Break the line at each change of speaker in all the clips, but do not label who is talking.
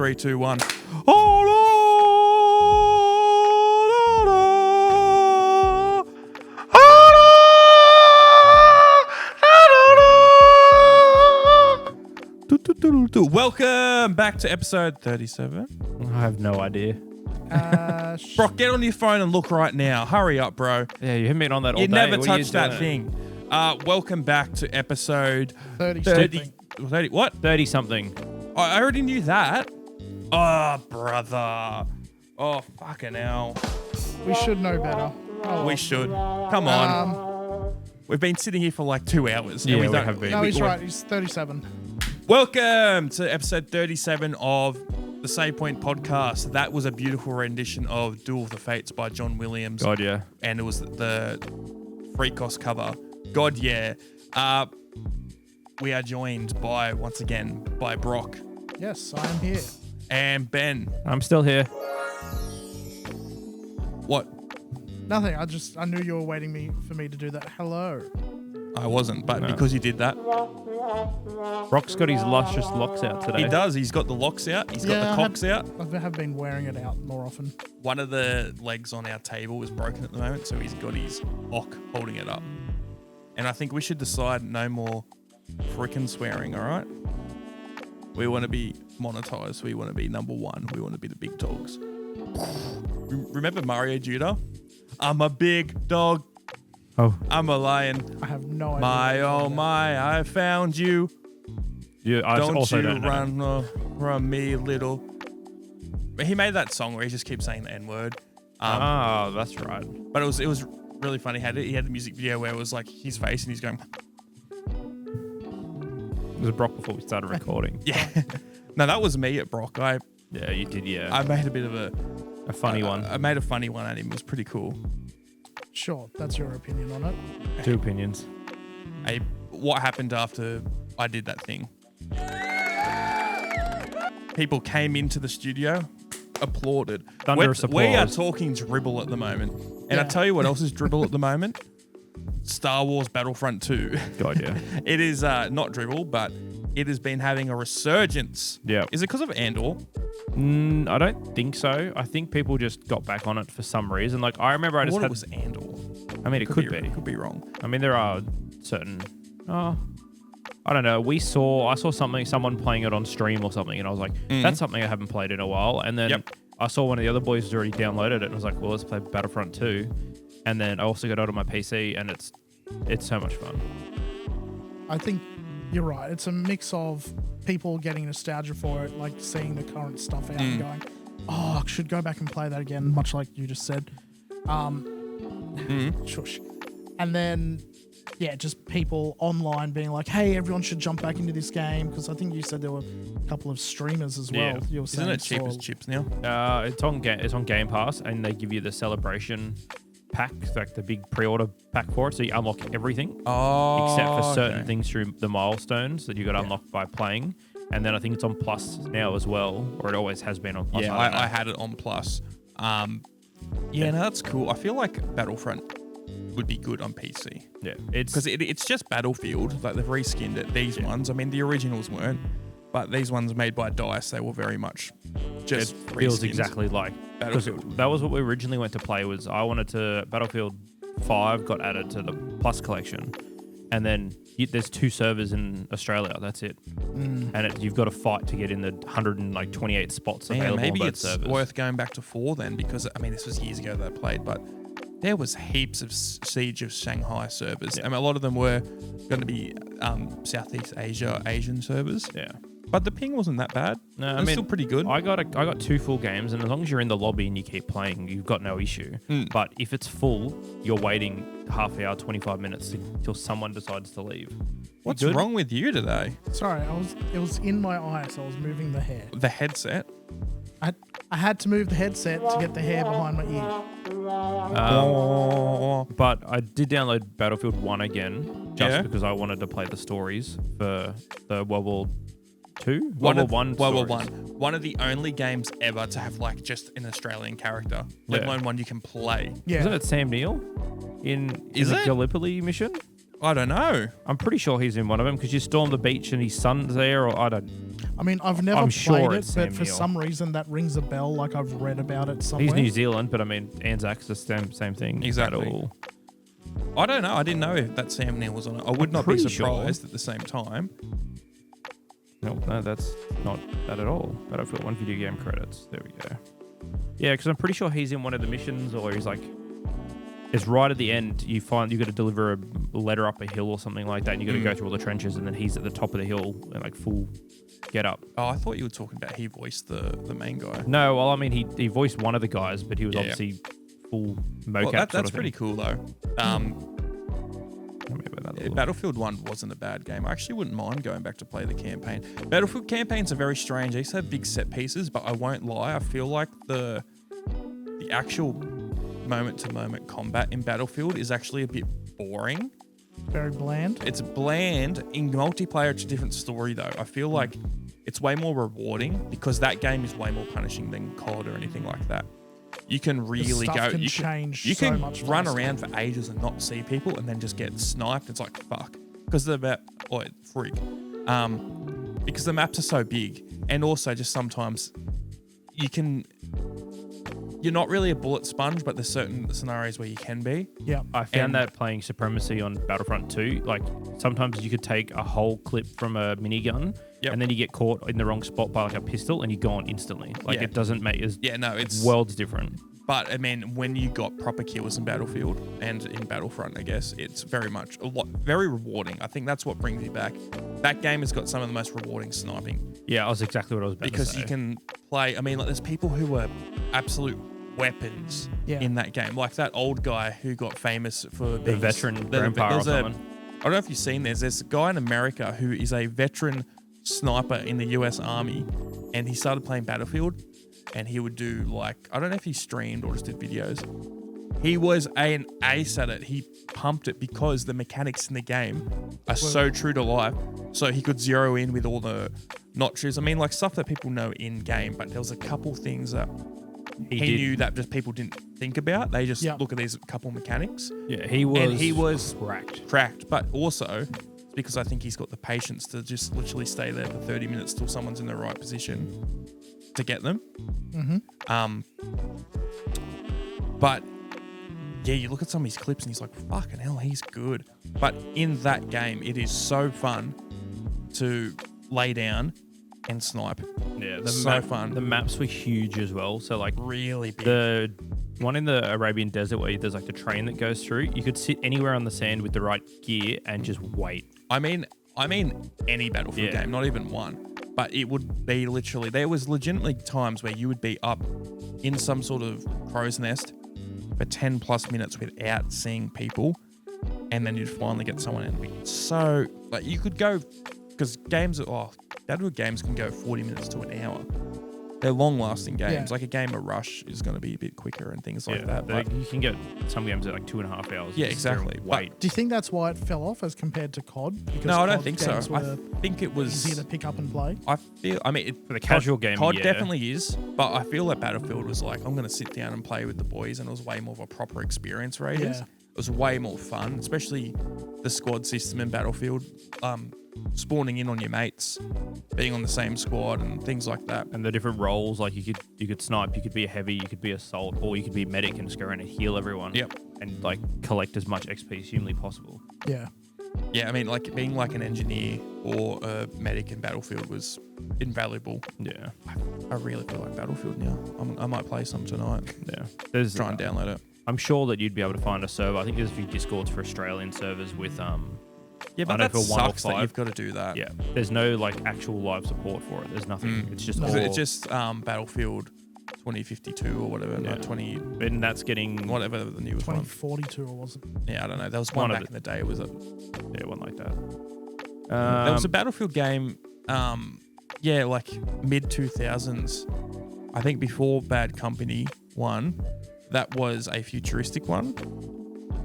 3, 2, 1. Welcome back to episode 37.
I have no idea.
Brock, get on your phone and look right now. Hurry up, bro.
Yeah, you haven't been on that all
You
day.
never
What
touched
are you
that
doing?
thing. Welcome back to episode
30.
30. What?
30 something.
I already knew that. Oh, brother. Oh, fucking hell.
We should know better. Oh,
We should. Come on. We've been sitting here for like 2 hours.
Yeah,
and
we
don't-
have been.
no, he's right. He's 37.
Welcome to episode 37 of the Point Podcast. That was a beautiful rendition of Duel of the Fates by John Williams.
God, yeah.
And it was the free cost cover. God, yeah. We are joined by, once again, by Brock
Yes, I am here.
and Ben.
I'm still here.
What?
Nothing. I knew you were waiting for me to do that. Hello.
I wasn't, but
No.
because you did that,
Brock's got his luscious locks out today.
he does. He's got the locks out. He's got the cocks out.
I have been wearing it out more often.
One of the legs on our table is broken at the moment, so he's got his ock holding it up. And I think we should decide no more freaking swearing, all right? We want to be monetized. We want to be number one. We want to be the big dogs. Remember Mario Judah? I'm a big dog.
Oh,
I'm a lion.
I have no idea.
My, oh my, I found you.
yeah, I
Don't
also
you
don't know.
run from me, little. But he made that song where he just keeps saying the N-word.
That's right.
But it was really funny. He had the music video where it was like his face and he's going,
It was Brock before we started recording.
yeah. No, that was me at Brock. I
Yeah, you did, yeah.
made a bit of
A funny one.
I made a funny one at him. It was pretty cool.
Sure, that's your opinion on it.
Two opinions.
What happened after I did that thing? People came into the studio, applauded.
Thunderous
We are
applause.
talking dribble at the moment. And I
Yeah.
tell you what else is dribble at the moment? Star Wars Battlefront 2.
God, yeah.
It is not dribble, but it has been having a resurgence.
Yeah.
Is it because of Andor?
I don't think so. I think people just got back on it for some reason. Like, I remember I just
What
had...
it was Andor?
I mean, it could be.
Could be wrong.
I mean, there are certain... I don't know. I saw someone playing it on stream or something, and I was like, that's something I haven't played in a while. And then
Yep.
I saw one of the other boys who's already downloaded it, and I was like, well, let's play Battlefront 2. And then I also got it on my PC, and it's so much fun.
I think you're right. It's a mix of people getting nostalgia for it, like seeing the current stuff out and going, oh, I should go back and play that again, much like you just said. Shush. And then, yeah, just people online being like, hey, everyone should jump back into this game, because I think you said there were a couple of streamers as well.
Yeah.
You were
Isn't
saying
it cheap
saw-
as chips now?
It's on Game Pass, and they give you the celebration pack, like the big pre-order pack for it, so you unlock everything.
Oh,
Except for certain
okay.
things through the milestones that you got to unlock by playing. And then I think it's on Plus now as well, or it always has been on Plus.
Yeah,
I don't know.
I had it on Plus. Yeah, no, that's cool. I feel like Battlefront would be good on PC
Yeah, it's
because it's just Battlefield. Like they've reskinned it. These ones, I mean, the originals weren't, but these ones made by DICE, they were very much just
it feels
reskinned.
exactly like because
Battlefield.
that was what we originally went to play. Was I wanted to Battlefield 5 got added to the Plus collection, and then there's 2 servers in Australia. That's it, and you've got to fight to get in the 128 spots
Man,
available
maybe
on both
it's
servers.
worth going back to 4 then, because I mean, this was years ago that I played, but there was heaps of Siege of Shanghai servers.
Yeah.
I mean, a lot of them were going to be Southeast Asian servers.
Yeah.
But the ping wasn't that bad.
No,
It
I
was
mean,
still pretty good.
I got 2 full games, and as long as you're in the lobby and you keep playing, you've got no issue. But if it's full, you're waiting half hour, 25 minutes until someone decides to leave.
What's
good?
wrong with you today?
Sorry, it was in my eye, so I was moving the hair.
The headset?
I had to move the headset to get the hair behind my ear.
But I did download Battlefield 1 again, just
Yeah?
because I wanted to play the stories for the World War 2?
World
World War 1
World War
stories.
1. One of the only games ever to have like just an Australian character, let
Yeah.
alone one you can play.
Yeah.
Isn't it Sam Neill in
Is
the
it?
Gallipoli mission?
I don't know.
I'm pretty sure he's in one of them because you storm the beach and his son's there, or I don't.
I mean, I've never
I'm
played
sure
it,
it's
but
Sam
for
Neill.
some reason that rings a bell. Like I've read about it somewhere.
He's New Zealand, but I mean, Anzac's the same thing.
Exactly.
At all.
I don't know. I didn't know if that Sam Neill was on it. I would not be
pretty
surprised at the same time.
No, that's not that at all. Battlefield 1 video game credits. There we go. Yeah, because I'm pretty sure he's in one of the missions, or he's like, it's right at the end. You find you got to deliver a letter up a hill or something like that, and you got to go through all the trenches, and then he's at the top of the hill and like full get up.
Oh, I thought you were talking about he voiced the main guy.
No, well, I mean, he voiced one of the guys, but he was obviously full mocap.
Well,
sort
that's
of
pretty
thing.
cool though. Battlefield 1 wasn't a bad game. I actually wouldn't mind going back to play the campaign. Battlefield campaigns are very strange. They used to have big set pieces, but I won't lie. I feel like the actual moment-to-moment combat in Battlefield is actually a bit boring.
Very bland.
It's bland. In multiplayer, it's a different story, though. I feel like it's way more rewarding because that game is way more punishing than COD or anything like that. You can really
stuff
go.
can
You
change
you
so
can
much
run
faster.
around for ages and not see people, and then just get sniped. It's like fuck because the map, freak, because the maps are so big, and also just sometimes you're not really a bullet sponge, but there's certain scenarios where you can be.
Yeah.
I found that playing Supremacy on Battlefront 2, like sometimes you could take a whole clip from a minigun and then you get caught in the wrong spot by like a pistol and you're gone instantly. Like it doesn't make
it's
worlds different.
But I mean, when you got proper kills in Battlefield and in Battlefront, I guess it's very rewarding. I think that's what brings you back. That game has got some of the most rewarding sniping.
Yeah, that was exactly what I was about to say.
Because you can play. I mean, like there's people who were absolute weapons in that game, like that old guy who got famous for being
the veteran grandpa or something.
I don't know if you've seen this. There's a guy in America who is a veteran sniper in the US Army, and he started playing Battlefield, and he would do like, I don't know if he streamed or just did videos. He was an ace at it. He pumped it because the mechanics in the game are so true to life. So he could zero in with all the notches. I mean, like stuff that people know in game, but there was a couple things that he knew that just people didn't think about. They just look at these couple mechanics.
Yeah, he was
cracked. But also, because I think he's got the patience to just literally stay there for 30 minutes till someone's in the right position to get them. But yeah, you look at some of his clips and he's like, fucking hell, he's good. But in that game, it is so fun to lay down and snipe.
Yeah,
fun.
The maps were huge as well. So like
really big.
The one in the Arabian desert where there's like the train that goes through, you could sit anywhere on the sand with the right gear and just wait.
I mean any Battlefield game, not even one. But it would be literally, there was legitimately times where you would be up in some sort of crow's nest for 10 plus minutes without seeing people, and then you'd finally get someone in. So like you could go, because Battlefield games can go 40 minutes to an hour. They're long-lasting games.
Yeah.
Like a game of Rush is going to be a bit quicker and things like that. But
you can get some games at like 2.5 hours.
Yeah, exactly.
Wait.
Do you think that's why it fell off as compared to COD? Because
no, I don't
COD
think so.
games
I think it was
easier to pick up and play.
I mean,
for the casual game,
COD definitely is, but I feel like Battlefield was like, I'm going to sit down and play with the boys, and it was way more of a proper experience for ages.
Yeah.
It was way more fun, especially the squad system in Battlefield. Spawning in on your mates, being on the same squad and things like that.
And the different roles, like you could snipe, you could be a heavy, you could be assault, or you could be medic and just go around and heal everyone.
Yep.
And like collect as much XP as humanly possible.
Yeah.
Yeah, I mean, like being like an engineer or a medic in Battlefield was invaluable.
Yeah.
I really feel like Battlefield now. I might play some tonight.
Yeah.
Try and download it.
I'm sure that you'd be able to find a server. I think there's a few Discords for Australian servers with
Yeah, but that sucks that you've got to do that.
Yeah, there's no like actual live support for it. There's nothing. It's just
it's just Battlefield 2052 or whatever.
Yeah.
No, 20.
And that's getting
whatever the newest one.
2042 or was it?
Yeah, I don't know. There was one back in the day. It was
one like that.
There was a Battlefield game. Like mid 2000s. I think before Bad Company 1, that was a futuristic one.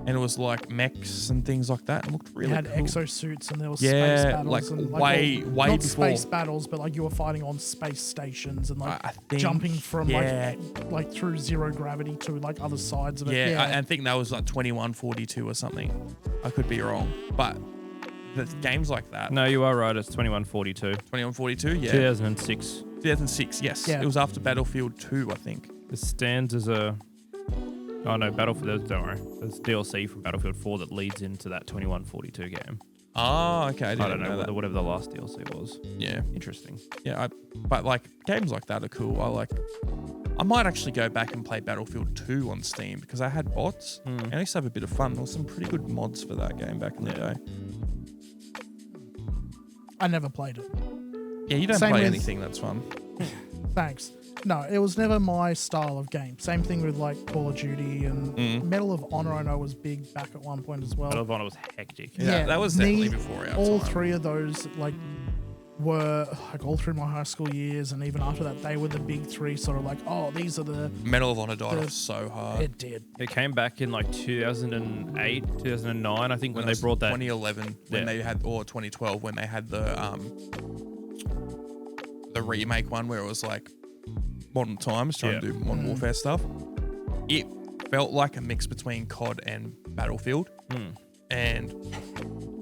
And it was like mechs and things like that. It looked really cool.
It had exosuits and there was space battles.
Like
and
way
not
before.
space battles, but like you were fighting on space stations and like
I think,
jumping from like through zero gravity to like other sides of it.
I think that was like 2142 or something. I could be wrong. But there's games like that.
No, you are right. It's 2142.
2142, yeah.
2006.
2006, yes.
Yeah.
It was after Battlefield 2, I think.
It stands as a. Oh no, Battlefield. Don't worry. There's DLC from Battlefield 4 that leads into that 2142 game.
Oh, okay.
I don't know
that.
whatever the last DLC was.
Yeah.
Interesting.
Yeah, but like games like that are cool. I might actually go back and play Battlefield 2 on Steam because I had bots and I used to have a bit of fun. There was some pretty good mods for that game back in the day.
I never played it.
Yeah, you don't
Same
play
with-
anything that's fun.
Thanks. No, it was never my style of game. Same thing with like Call of Duty and Medal of Honor. I know was big back at one point as well.
Medal of Honor was hectic.
Yeah, that was definitely before our
all
time.
three of those were like all through my high school years, and even after that, they were the big three. Sort of like, oh, these are the.
Medal of Honor died off so hard.
It did.
It came back in like 2008, 2009, I think, when
It
they
was
brought that.
2011 when they had, or 2012 when they had the remake one where it was like modern times trying to do modern warfare stuff. It felt like a mix between COD and Battlefield, and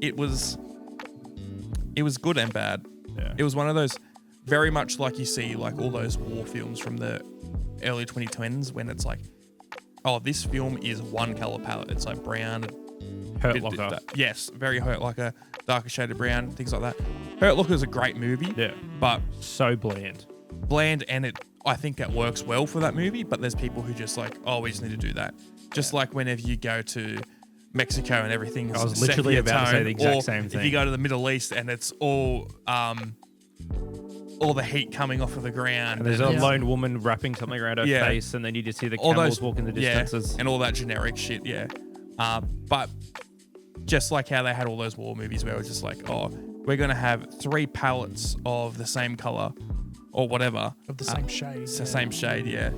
it was good and bad.
Yeah.
It was one of those very much like you see like all those war films from the early 2010s when it's like, oh, this film is one color palette. It's like brown.
Hurt Locker.
Yes, very Hurt Locker, darker shaded brown, things like that. Hurt Locker is a great movie.
Yeah.
But
So bland.
and I think it works well for that movie, but there's people who just like, oh, we just need to do that. Just like whenever you go to Mexico and everything is
I was literally about to say the exact same thing.
If you go to the Middle East and it's all the heat coming off of the ground.
And there's a lone woman wrapping something around her
Yeah.
face, and then you just see the
all
camels
those
walking the distances.
and all that generic shit, but just like how they had all those war movies where it was just like, oh, we're gonna have 3 palettes of the same color or whatever
Of the same shade.
it's the same shade, yeah.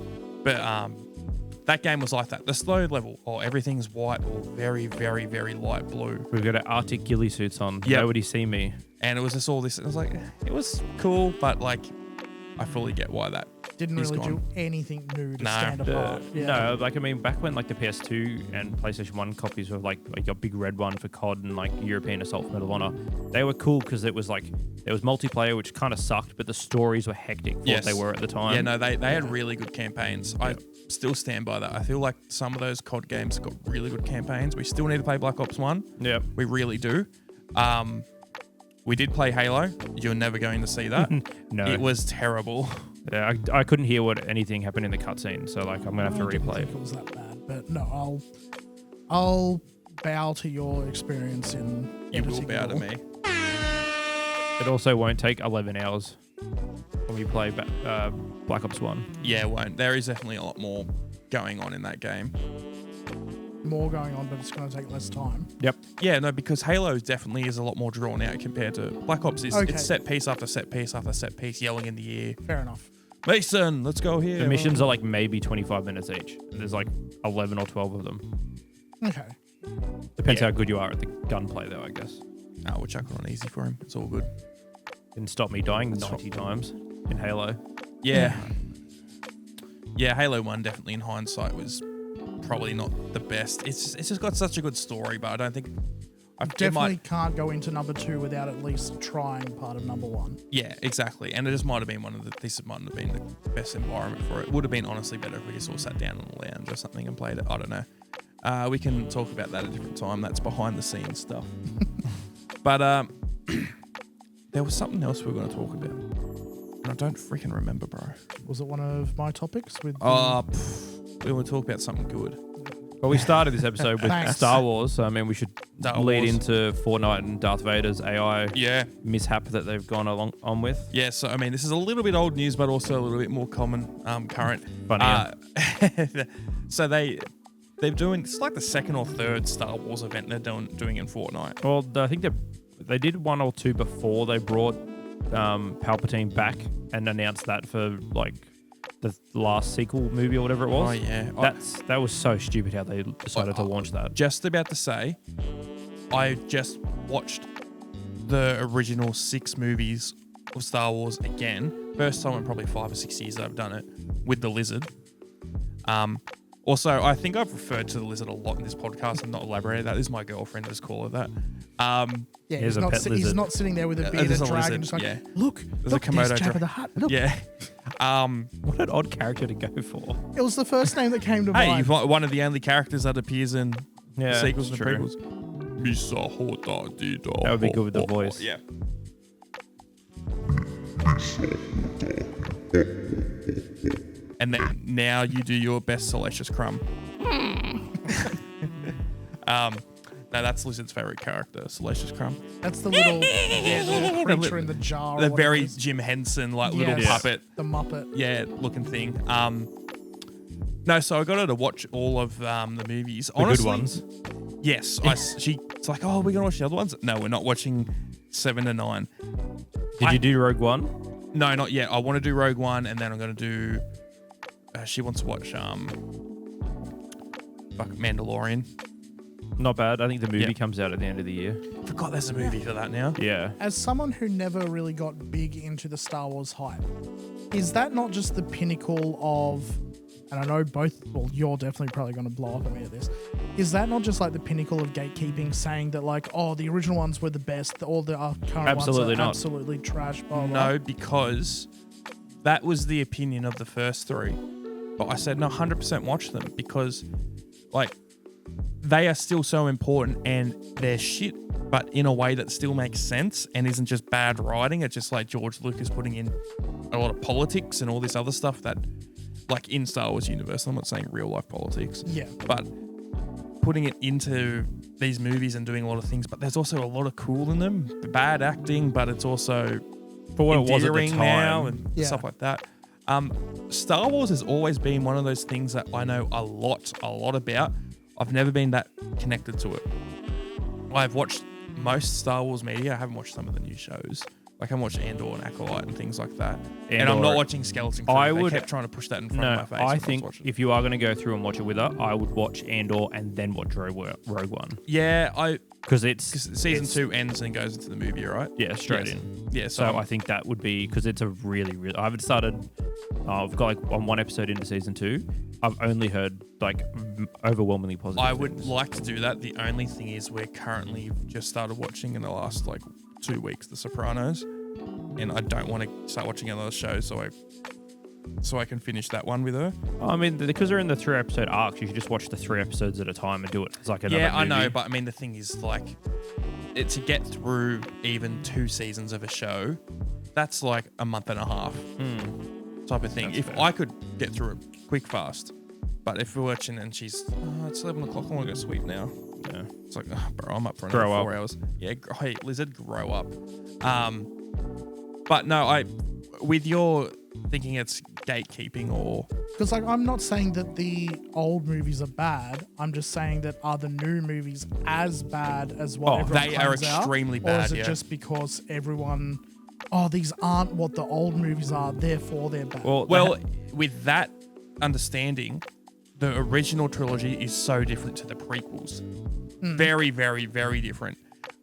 But that game was like that. The slow level, everything's white or very, very, very light blue.
We've got our Arctic ghillie suits on.
Yep.
Nobody see me.
And it was just all this. It was like, it was cool, but like, I fully get why that
Didn't
is
really
gone.
do anything new to
No.
stand apart.
No, like I mean, back when like the PS2 and PlayStation 1 copies were like a big red one for COD and like European Assault Medal of Honor, they were cool because it was like there was multiplayer, which kind of sucked, but the stories were hectic for what they were at the time.
Yeah, no, they had really good campaigns. I still stand by that. I feel like some of those COD games got really good campaigns. We still need to play Black Ops 1.
Yep.
We really do. We did play Halo. You're never going to see that.
No.
It was terrible.
Yeah, I couldn't hear what anything happened in the cutscene, so like I'm gonna have to
I didn't
replay
think it was that bad, but no, I'll bow to your experience in.
You will
editing
bow
it
to
all.
me.
It also won't take 11 hours when we play Black Ops 1.
Yeah, it won't. There is definitely a lot more going on in that game.
More going on, but it's going to take less time.
Yep.
Yeah, no, because Halo definitely is a lot more drawn out compared to Black Ops. It's set piece after set piece after set piece, yelling in the air.
Fair enough.
Mason, let's go here.
The missions are like maybe 25 minutes each. And there's like 11 or 12 of them.
Okay.
Depends how good you are at the gunplay, though, I guess.
We'll chuck it on easy for him. It's all good.
Didn't stop me dying 90 times in Halo.
Yeah. Yeah, Halo 1 definitely in hindsight was probably not the best. It's just got such a good story, but I don't think...
Definitely can't go into number 2 without at least trying part of number 1.
Yeah, exactly. And it just might have been this might have been the best environment for it. Would have been honestly better if we just all sat down on the lounge or something and played it. I don't know. We can talk about that at a different time. That's behind the scenes stuff. But there was something else we were going to talk about. And I don't freaking remember, bro.
Was it one of my topics with?
We want to talk about something good.
Well, we started this episode with
Thanks.
Star Wars, so I mean, we should
Star
lead
Wars.
into Fortnite and Darth Vader's AI mishap that they've gone on with.
Yeah, so I mean, this is a little bit old news, but also a little bit more common, current.
Funny.
So they're doing, it's like the second or third Star Wars event they're doing in Fortnite.
Well, I think they did one or two before they brought Palpatine back and announced that for like the last sequel movie or whatever it was.
Oh yeah,
That was so stupid how they decided to launch that.
Just about to say, I just watched the original 6 movies of Star Wars again. First time in probably 5 or 6 years that I've done it with the Lizard. Also, I think I've referred to the Lizard a lot in this podcast and not elaborated that. This is my girlfriend, just call her that.
Yeah,
Here's a pet
he's
lizard.
not sitting there with a bearded
there's a
dragon,
lizard,
just like,
yeah.
look,
There's a
look,
Komodo
there's Jabba
dragon.
the Hutt. Look.
Yeah.
What an odd character to go for.
It was the first name that came to
Hey,
mind.
you've got one of the only characters that appears in the
Yeah,
sequels and
it's true.
prequels. Misa Hoda Dida.
That would be good with the voice.
Yeah. And then now you do your best Salacious Crumb. No, that's Lizard's favorite character, Salacious Crumb.
That's the little, the creature in the jar.
The
or whatever
very
it is.
Jim Henson, like little
Yes,
puppet,
The Muppet.
looking thing. No, so I got her to watch all of the movies.
The good ones.
Yes, she's like, oh, we're gonna watch the other ones. No, we're not watching 7 to 9.
Did you do Rogue One?
No, not yet. I want to do Rogue One, and then I'm gonna do. She wants to watch Mandalorian.
Not bad. I think the movie
Yeah.
comes out at the end of the year.
Forgot there's a movie for that now.
Yeah.
As someone who never really got big into the Star Wars hype, is that not just the pinnacle of, and I know well, you're definitely probably going to blow up at me at this, is that not just like the pinnacle of gatekeeping, saying that like, oh, the original ones were the best, all the current
Absolutely
ones are
not.
absolutely trash, blah, blah.
No, because that was the opinion of the first 3. But I said, no, 100% watch them because, like, they are still so important and they're shit, but in a way that still makes sense and isn't just bad writing. It's just like George Lucas putting in a lot of politics and all this other stuff that, like in Star Wars universe, I'm not saying real life politics,
Yeah.
but putting it into these movies and doing a lot of things. But there's also a lot of cool in them. Bad acting, but it's also
For what it was at the
endearing now
time.
and
Yeah.
stuff like that. Star Wars has always been one of those things that I know a lot about. I've never been that connected to it. I've watched most Star Wars media. I haven't watched some of the new shows. Like I watched Andor and Acolyte and things like that. And I'm
Andor-
not watching Skeleton Crew.
I
They
would-
kept trying to push that in front
No,
of my face.
I
was
think
watching.
if you are going to go through and watch it with her, I would watch Andor and then watch Rogue One.
Yeah,
Because it's
season 2 ends and goes into the movie, right?
Yeah, straight
Yes.
in.
Yeah,
So I think that would be because it's a really. I haven't started. I've got like one episode into season 2. I've only heard like overwhelmingly positive.
I would
things.
like to do that. The only thing is we're currently just started watching in the last like 2 weeks The Sopranos, and I don't want to start watching another show so I can finish that one with her.
I mean, because they're in the 3 episode arcs, you should just watch the 3 episodes at a time and do it. It's like another
Yeah, I know,
movie.
but I mean the thing is like to get through even 2 seasons of a show, that's like a month and a half type of thing.
That's
If
fair.
I could get through it quick, fast, but if we're watching and she's, it's 11 o'clock, I want to go sleep now.
Yeah.
It's like, oh, bro, I'm up for
Grow
another
up.
4 hours. Yeah, hey, Lizard, grow up. But no, with your thinking it's gatekeeping or
Because like I'm not saying that the old movies are bad. I'm just saying that are the new movies as bad as what everyone
they are
claims out?
extremely
Or
bad,
is it
yeah.
just because everyone, these aren't what the old movies are, therefore they're bad?
Well, with that understanding, the original trilogy is so different to the prequels. Very, very, very different.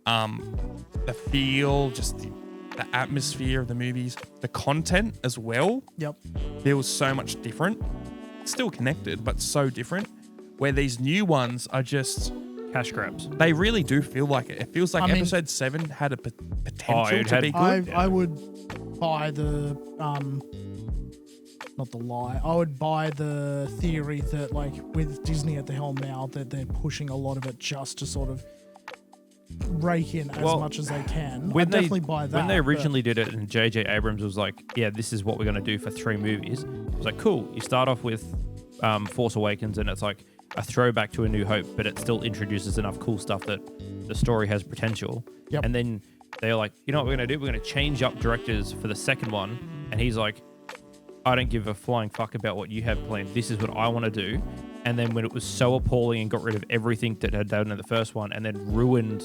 The feel, just the atmosphere of the movies, the content as well
Yep.
feels so much different. Still connected, but so different. Where these new ones are just,
Cash grabs.
they really do feel like it. It feels like
I mean-
episode 7 had a potential
it
to
had-
be good.
I would buy the not the lie. I would buy the theory that like with Disney at the helm now that they're pushing a lot of it just to sort of rake in as
Well,
much as they can. I
When they
definitely buy that.
when they
but-
originally did it, and J.J. Abrams was like, "Yeah, this is what we're going to do for 3 movies." It was like, "Cool." You start off with Force Awakens, and it's like a throwback to A New Hope, but it still introduces enough cool stuff that the story has potential.
Yep.
And then they're like, "You know what we're going to do? We're going to change up directors for the second one." And he's like, "I don't give a flying fuck about what you have planned. This is what I want to do." And then when it was so appalling and got rid of everything that had done in the first one, and then ruined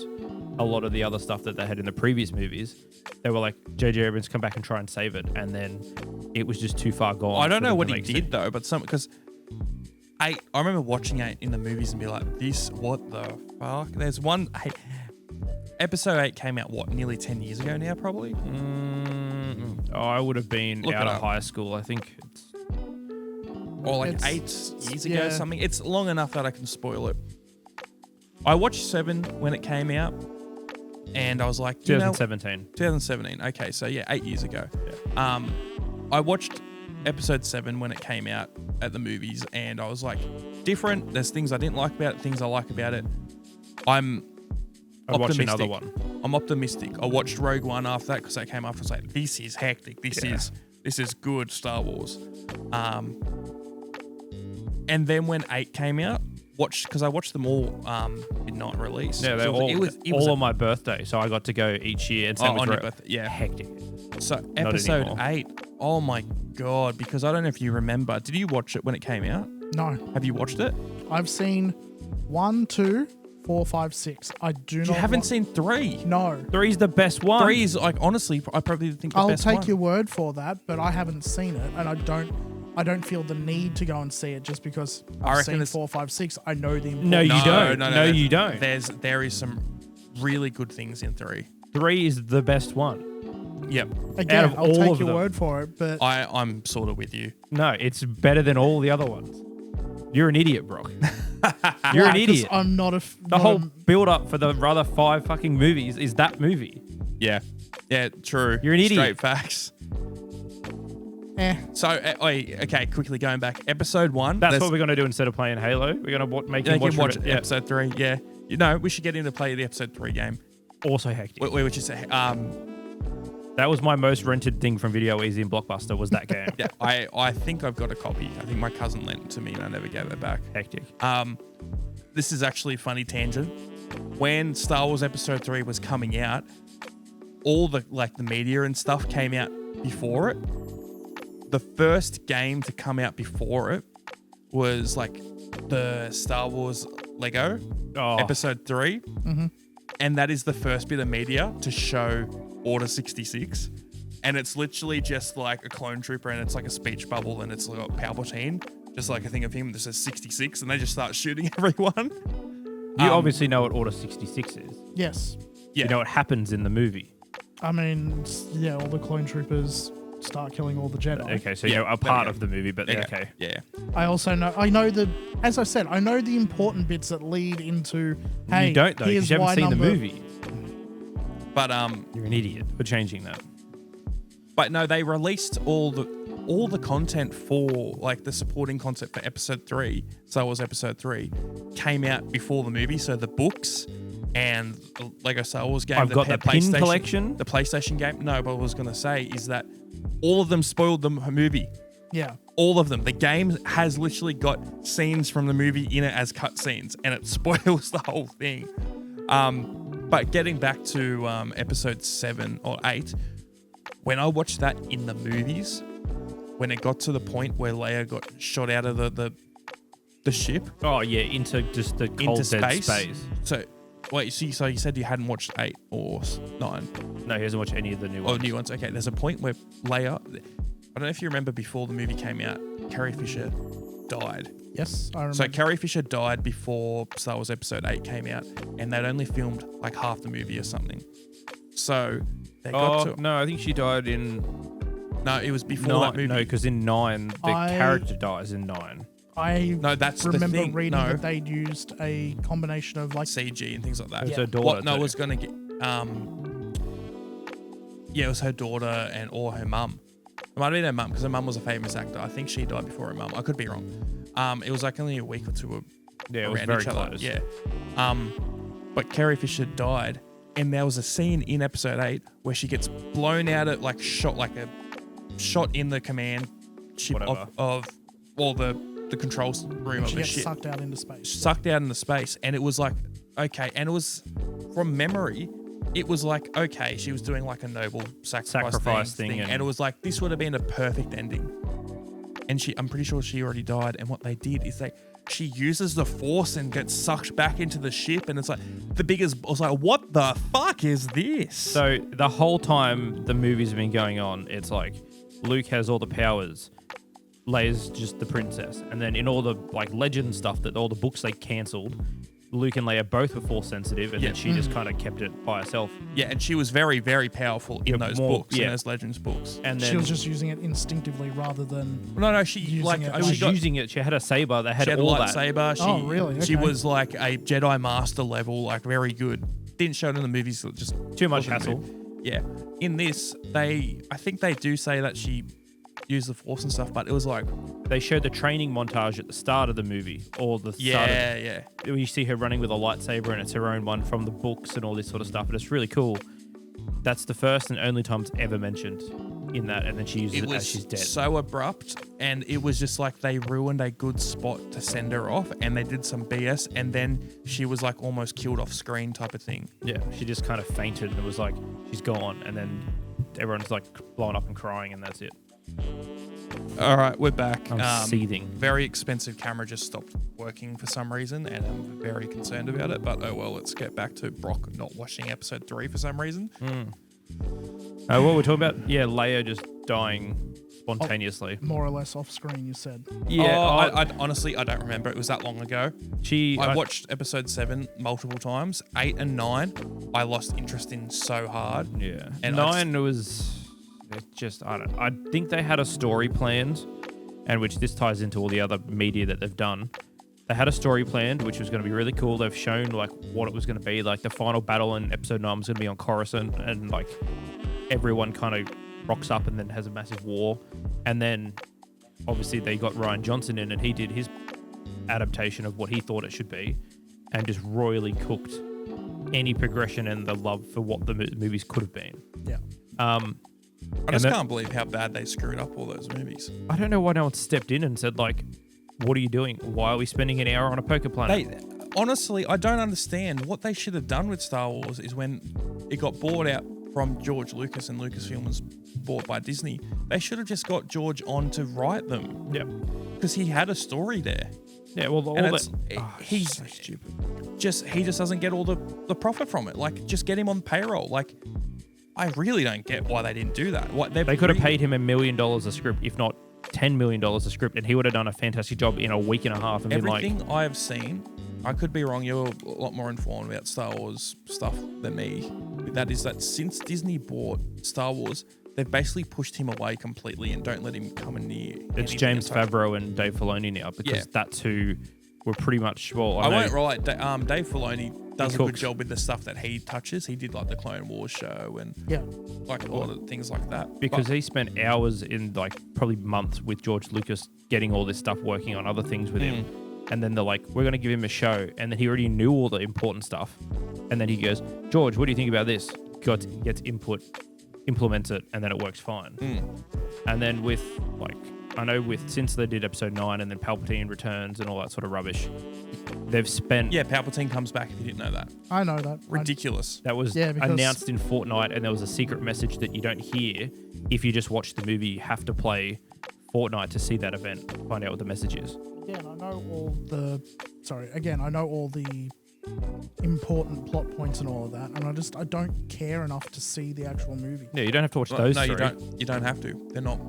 a lot of the other stuff that they had in the previous movies, they were like, J.J. Abrams, come back and try and save it. And then it was just too far gone.
I don't
for
know
them
what
to
he
make
did
sense.
though, but because I remember watching it in the movies and be like, this, what the fuck? There's one, episode 8 came out, nearly 10 years ago now, probably?
I would have been
Look
out
it
of
up.
high school. I think it's
Or like
It's-
8 years ago,
yeah.
something. It's long enough that I can spoil it. I watched 7 when it came out. and I was like,
2017.
2017. Okay, so yeah, 8 years ago.
Yeah.
I watched episode 7 when it came out at the movies, and I was like, different. There's things I didn't like about it, things I like about it. I'm
watched
optimistic.
another one.
I'm optimistic. I watched Rogue One after that because that came after. I was like, this is hectic. This is good Star Wars. And then when 8 came out, because I watched them all midnight release.
Yeah, they're all on my birthday, so I got to go each year. And
on your birthday, yeah,
hectic.
So episode 8, oh my god! Because I don't know if you remember. Did you watch it when it came out?
No.
Have you watched it?
I've seen 1, 2, 4, 5, 6. I do not.
You haven't seen 3?
No.
3's the best one.
3 is like, honestly, I probably think the best one.
I'll take your word for that, but I haven't seen it, and I don't feel the need to go and see it just because I've seen 4, 5, 6. I know the importance.
No, you don't. No, you don't.
There is some really good things in 3.
3 is the best one.
Yep.
Again, I'll take your word for it, but
I'm sort of with you.
No, it's better than all the other ones. You're an idiot, Brock. You're an idiot.
I'm not
the whole build up for the other 5 fucking movies is that movie.
Yeah. Yeah, true.
You're an idiot.
Straight facts. So, okay, quickly going back. Episode 1.
That's what we're going to do instead of playing Halo. We're going to make him watch
episode 3. Yeah. You know, we should get him to play the episode 3 game.
Also hectic.
Which is
that was my most rented thing from Video Easy and Blockbuster was that game.
Yeah, I think I've got a copy. I think my cousin lent it to me and I never gave it back.
Hectic.
This is actually a funny tangent. When Star Wars Episode 3 was coming out, all the media and stuff came out before it. The first game to come out before it was like the Star Wars Lego Episode 3.
Mm-hmm.
And that is the first bit of media to show Order 66. And it's literally just like a clone trooper and it's like a speech bubble and it's like Palpatine, just like a thing of him that says 66 and they just start shooting everyone.
You obviously know what Order 66 is.
Yes.
Yeah.
You know what happens in the movie.
I mean, yeah, all the clone troopers start killing all the Jedi.
Okay, so you're a part of the movie, but okay.
Yeah.
I know as I said, I know the important bits that lead into, hey,
you don't though, because you haven't seen the movie.
But
you're an idiot for changing that.
But no, they released all the content for like the supporting content for Episode 3, Star Wars Episode 3, came out before the movie. So the books and the Lego Star Wars game.
I've got the pin collection.
The PlayStation game. No, but what I was going to say is that all of them spoiled the movie.
Yeah.
All of them. The game has literally got scenes from the movie in it as cutscenes, and it spoils the whole thing. But getting back to Episode 7 or 8, when I watched that in the movies, when it got to the point where Leia got shot out of the ship.
Oh yeah, into just the cold dead space.
So wait, so you said you hadn't watched 8 or 9?
No, he hasn't watched any of the new ones.
Oh, new ones. Okay, there's a point where Leia, I don't know if you remember before the movie came out, Carrie Fisher died.
Yes, I remember.
So Carrie Fisher died before Star Wars Episode 8 came out, and they'd only filmed like half the movie or something. So they got to...
No, I think she died in...
No, it was before that movie.
No, because in 9, the character dies in 9.
That's
remember
the thing.
reading that they'd used a combination of like
CG and things like that.
It was her daughter.
What was going to get... it was her daughter or her mum. It might have been her mum because her mum was a famous actor. I think she died before her mum. I could be wrong. It was like only a week or two
it was
around
very
each other.
close.
Yeah. But Carrie Fisher died, and there was a scene in Episode 8 where she gets blown out at shot in the command ship of the control room of the ship.
She gets sucked out into space.
Sucked out into space, and it was like, okay, and it was from memory. It was like, okay, she was doing like a noble sacrifice thing, and it was like this would have been a perfect ending. And I'm pretty sure she already died. And what they did is she uses the Force and gets sucked back into the ship, and it's like the biggest. I was like, what the fuck is this?
So the whole time the movie's been going on, it's like Luke has all the powers, Leia's just the princess, and then in all the like legend stuff that all the books they cancelled, Luke and Leia both were Force sensitive, and then she just kind of kept it by herself.
Yeah, and she was very, very powerful in those books, in those Legends books.
And then she was just using it instinctively rather than.
No, she
was using it. She had a saber that had all that.
She had a lightsaber.
Oh, really? Okay.
She was like a Jedi Master level, like very good. didn't show it in the movies. So it just
Too much
wasn't a
hassle.
movie. Yeah. In this, I think they do say that she used the Force and stuff, but it was like,
They showed the training montage at the start of the movie, or the start
yeah.
of, you see her running with a lightsaber, and it's her own one from the books and all this sort of stuff, and it's really cool. That's the first and only time it's ever mentioned in that, and then she uses it as she's dead.
So abrupt, and it was just like they ruined a good spot to send her off, and they did some BS, and then she was like almost killed off screen type of thing.
Yeah, she just kind of fainted, and it was like, she's gone, and then everyone's like blowing up and crying, and that's it.
All right, we're back.
I'm seething.
Very expensive camera just stopped working for some reason, and I'm very concerned about it. But oh well, let's get back to Brock not watching episode 3 for some reason.
What we're talking about? Yeah, Leia just dying spontaneously.
More or less off screen, you said.
Yeah,
I honestly I don't remember. It was that long ago. I watched episode 7 multiple times. 8 and 9, I lost interest in so hard.
Yeah,
And
9 was just I think they had a story planned, and which this ties into all the other media that they've done. They had a story planned, which was going to be really cool. They've shown like what it was going to be. Like the final battle in episode 9 was going to be on Coruscant, and like everyone kind of rocks up and then has a massive war. And then obviously they got Rian Johnson in, and he did his adaptation of what he thought it should be, and just royally cooked any progression and the love for what the movies could have been.
Yeah.
I just can't believe how bad they screwed up all those movies.
I don't know why no one stepped in and said like, what are you doing? Why are we spending an hour on a poker planet?
Honestly, I don't understand. What they should have done with Star Wars is when it got bought out from George Lucas and Lucasfilm was bought by Disney, they should have just got George on to write them.
Yeah.
Because he had a story there.
Yeah, well,
he's
so stupid.
He just doesn't get all the profit from it. Like, just get him on payroll. Like, I really don't get why they didn't do that. They
could have paid him $1 million a script, if not $10 million a script, and he would have done a fantastic job in a week and a half. And
everything I have seen, I could be wrong. You're a lot more informed about Star Wars stuff than me. That is that since Disney bought Star Wars, they've basically pushed him away completely and don't let him come in near.
It's James Favreau and Dave Filoni now, because that's who were pretty much. Well,
I won't lie. Dave Filoni does a good job with the stuff that he touches. He did like the Clone Wars show and like a lot of things like that.
Because he spent hours in like probably months with George Lucas getting all this stuff, working on other things with him. And then they're like, we're going to give him a show. And then he already knew all the important stuff. And then he goes, George, what do you think about this? Gets input, implements it, and then it works fine. And then with like, I know since they did episode 9 and then Palpatine returns and all that sort of rubbish, they've spent...
Yeah, Palpatine comes back, if you didn't know that.
I know that.
Ridiculous.
That was announced in Fortnite, and there was a secret message that you don't hear if you just watch the movie. You have to play Fortnite to see that event, find out what the message is.
Yeah, I know all the... Sorry, again, I know all the important plot points and all of that, and I don't care enough to see the actual movie.
Yeah, you don't have to watch those three.
You don't have to. They're not...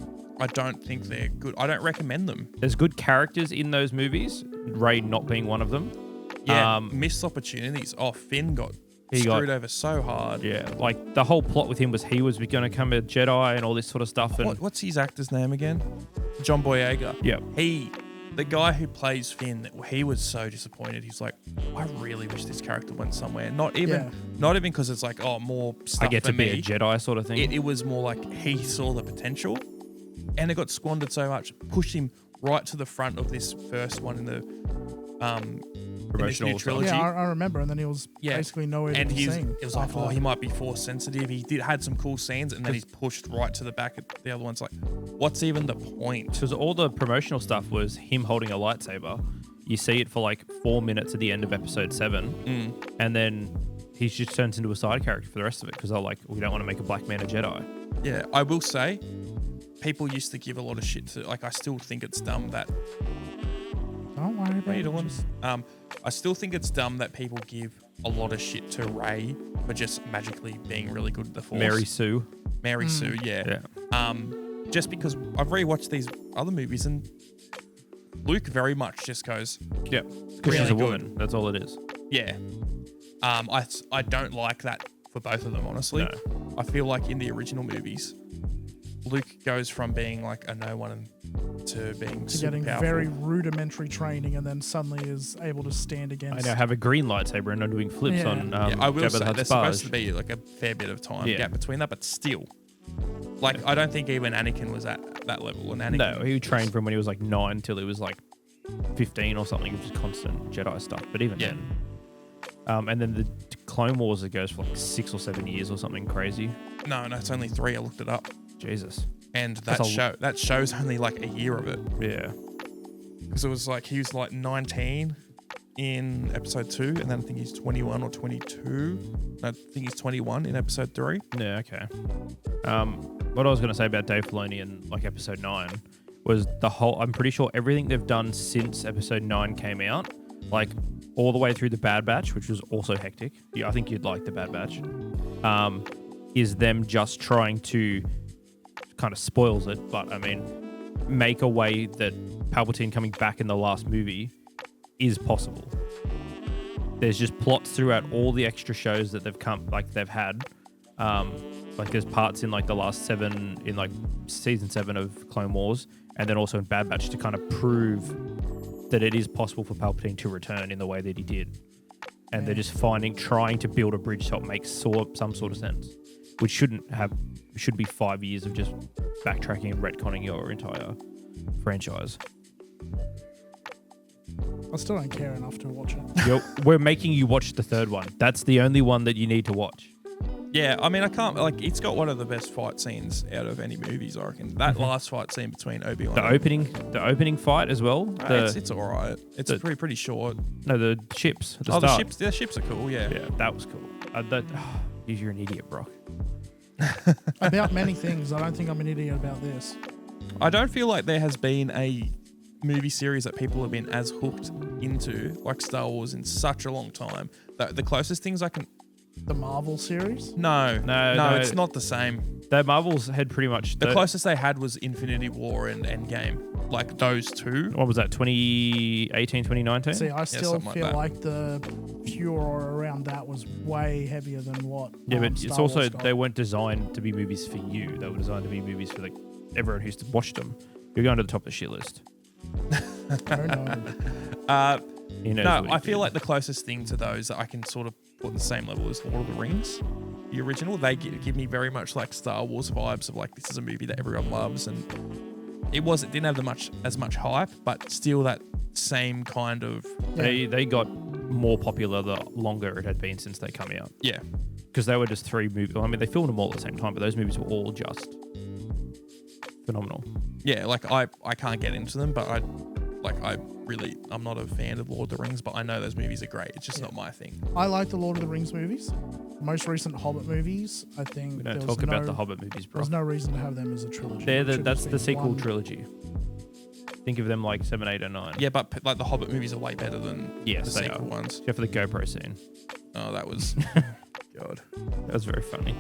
I don't think they're good. I don't recommend them.
There's good characters in those movies, Rey not being one of them.
Yeah, missed opportunities. Oh, Finn got screwed over so hard.
Yeah, like the whole plot with him was he was going to become a Jedi and all this sort of stuff. And
what's his actor's name again? John Boyega.
Yeah.
The guy who plays Finn, he was so disappointed. He's like, I really wish this character went somewhere. Not even because it's like, oh, more stuff
I get
for
to be a Jedi sort of thing.
It was more like he saw the potential, and it got squandered so much. Pushed him right to the front of this first one in the
promotional
trilogy.
Yeah, I remember, and then he was basically nowhere to be seen.
It was like, oh, he might be force sensitive. He had some cool scenes, and then he's pushed right to the back. The other one's like, what's even the point?
Because all the promotional stuff was him holding a lightsaber. You see it for like 4 minutes at the end of episode 7, and then he just turns into a side character for the rest of it because they're like, we don't want to make a black man a Jedi.
Yeah, I will say, people used to give a lot of shit to, like, I still think it's dumb that...
Don't worry about it.
I still think it's dumb that people give a lot of shit to Rey for just magically being really good at the Force.
Mary Sue,
yeah. Just because I've rewatched these other movies and Luke very much just goes,
yeah, because she's a woman. That's all it is.
Yeah. I don't like that for both of them, honestly.
No.
I feel like in the original movies, Luke goes from being like a no one to being
to
super
getting
powerful.
very rudimentary training and then suddenly is able to stand
I
against.
now have a green lightsaber and I'm doing flips
Yeah.
on
I will
Jabba
say
the Hutt's
there's supposed
barge.
to be like a fair bit of time
Yeah.
gap between that, but still, like I don't think even Anakin was at that level. And Anakin
No, he trained from when he was like 9 till he was like 15 or something, of just constant Jedi stuff. But even
Yeah.
then, and then the Clone Wars, it goes for like 6 or 7 years or something crazy.
No, it's only 3. I looked it up,
Jesus.
and
That's
that show's only like a year of it,
Yeah.
because it was like he was like 19 in episode 2, and then I think he's 21 or 22. I think he's 21 in episode 3.
Yeah. Okay. What I was going to say about Dave Filoni and like episode 9 was the whole. I'm pretty sure everything they've done since episode 9 came out, like all the way through the Bad Batch, which was also hectic. Yeah, I think you'd like the Bad Batch. Is them just trying to kind of spoils it, but I mean, make a way that Palpatine coming back in the last movie is possible. There's just plots throughout all the extra shows that they've had. Like there's parts in like the last 7 in like season 7 of Clone Wars, and then also in Bad Batch to kind of prove that it is possible for Palpatine to return in the way that he did. And they're just trying to build a bridge so it makes some sort of sense, which should be 5 years of just backtracking and retconning your entire franchise.
I still don't care enough to watch it.
We're making you watch the third one. That's the only one that you need to watch.
Yeah, I mean, I can't, like, it's got one of the best fight scenes out of any movies, I reckon. That last fight scene between Obi-Wan
The opening fight as well.
it's all right. It's pretty short.
No, the ships. At the
The
start.
ships are cool, yeah.
Yeah, that was cool. You're an idiot, Brock.
About many things, I don't think I'm an idiot about this.
I don't feel like there has been a movie series that people have been as hooked into, like Star Wars, in such a long time. The closest things I can...
The Marvel series?
No,
No,
it's not the same.
The Marvels had pretty much...
The closest they had was Infinity War and Endgame. Like those two.
What was that, 2018, 2019?
See, I still
something like
feel
that.
like the furor around that was way heavier than what.
Yeah, but
Star
it's also,
Wars got.
they weren't designed to be movies for you. They were designed to be movies for like everyone who's watched them. You're going to the top of the shit list.
Oh, no.
He knows
No,
what
I
he's
feel
doing.
like the closest thing to those that I can sort of put on the same level as Lord of the Rings, the original. They give me very much like Star Wars vibes of like, this is a movie that everyone loves, and it didn't have as much hype, but still that same kind of
They got more popular the longer it had been since they come out.
yeah.
Because they were just 3 movies. I mean, they filmed them all at the same time, but those movies were all just phenomenal.
Yeah, like I can't get into them, but I'm not a fan of Lord of the Rings, but I know those movies are great. It's just not my thing.
I like the Lord of the Rings movies. Most recent Hobbit movies, I think
We
there
don't
was
talk about
no-
the Hobbit movies, bro.
There's no reason to have them as a trilogy. It should
That's
just
the
be
sequel
one.
trilogy. Think of them like 7, 8, or 9.
Yeah, but like the Hobbit movies are way better than
Yes,
the
they
sequel
are.
ones.
Except for the GoPro scene.
Oh, that was God.
That was very funny.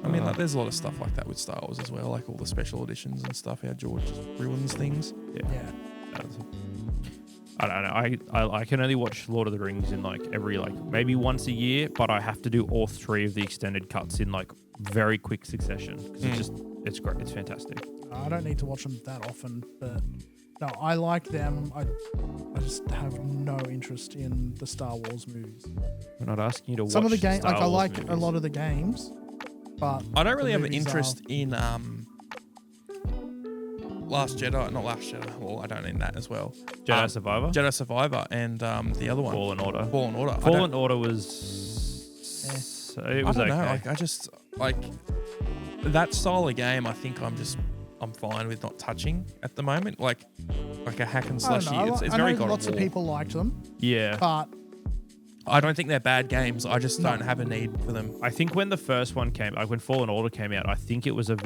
I mean, like, there's a lot of stuff like that with Star Wars as well, like all the special editions and stuff. How George just ruins things.
Yeah.
I don't know. I can only watch Lord of the Rings in like every like maybe once a year, but I have to do all 3 of the extended cuts in like very quick succession because it's great. It's fantastic.
I don't need to watch them that often, but no, I like them. I just have no interest in the Star Wars movies.
We're not asking you to watch
Some of the games,
Star
like I
Wars
like
movies.
a lot of the games, but
I don't really
the
have an
movies
interest in Last Jedi, not Last Jedi. Well, I don't mean that as well.
Jedi Survivor,
Jedi Survivor, and the other one,
Fallen Order.
Fallen Order.
Fallen Order was it was
I don't
okay.
know. Like, I just like that style of game. I think I'm fine with not touching at the moment. Like a hack and
I don't
slashy.
know.
It's
I
very
know
God
lots
of
of
War.
people liked them,
Yeah,
but
I don't think they're bad games. I just
No.
don't have a need for them.
I think when the first one came, like when Fallen Order came out, I think it was it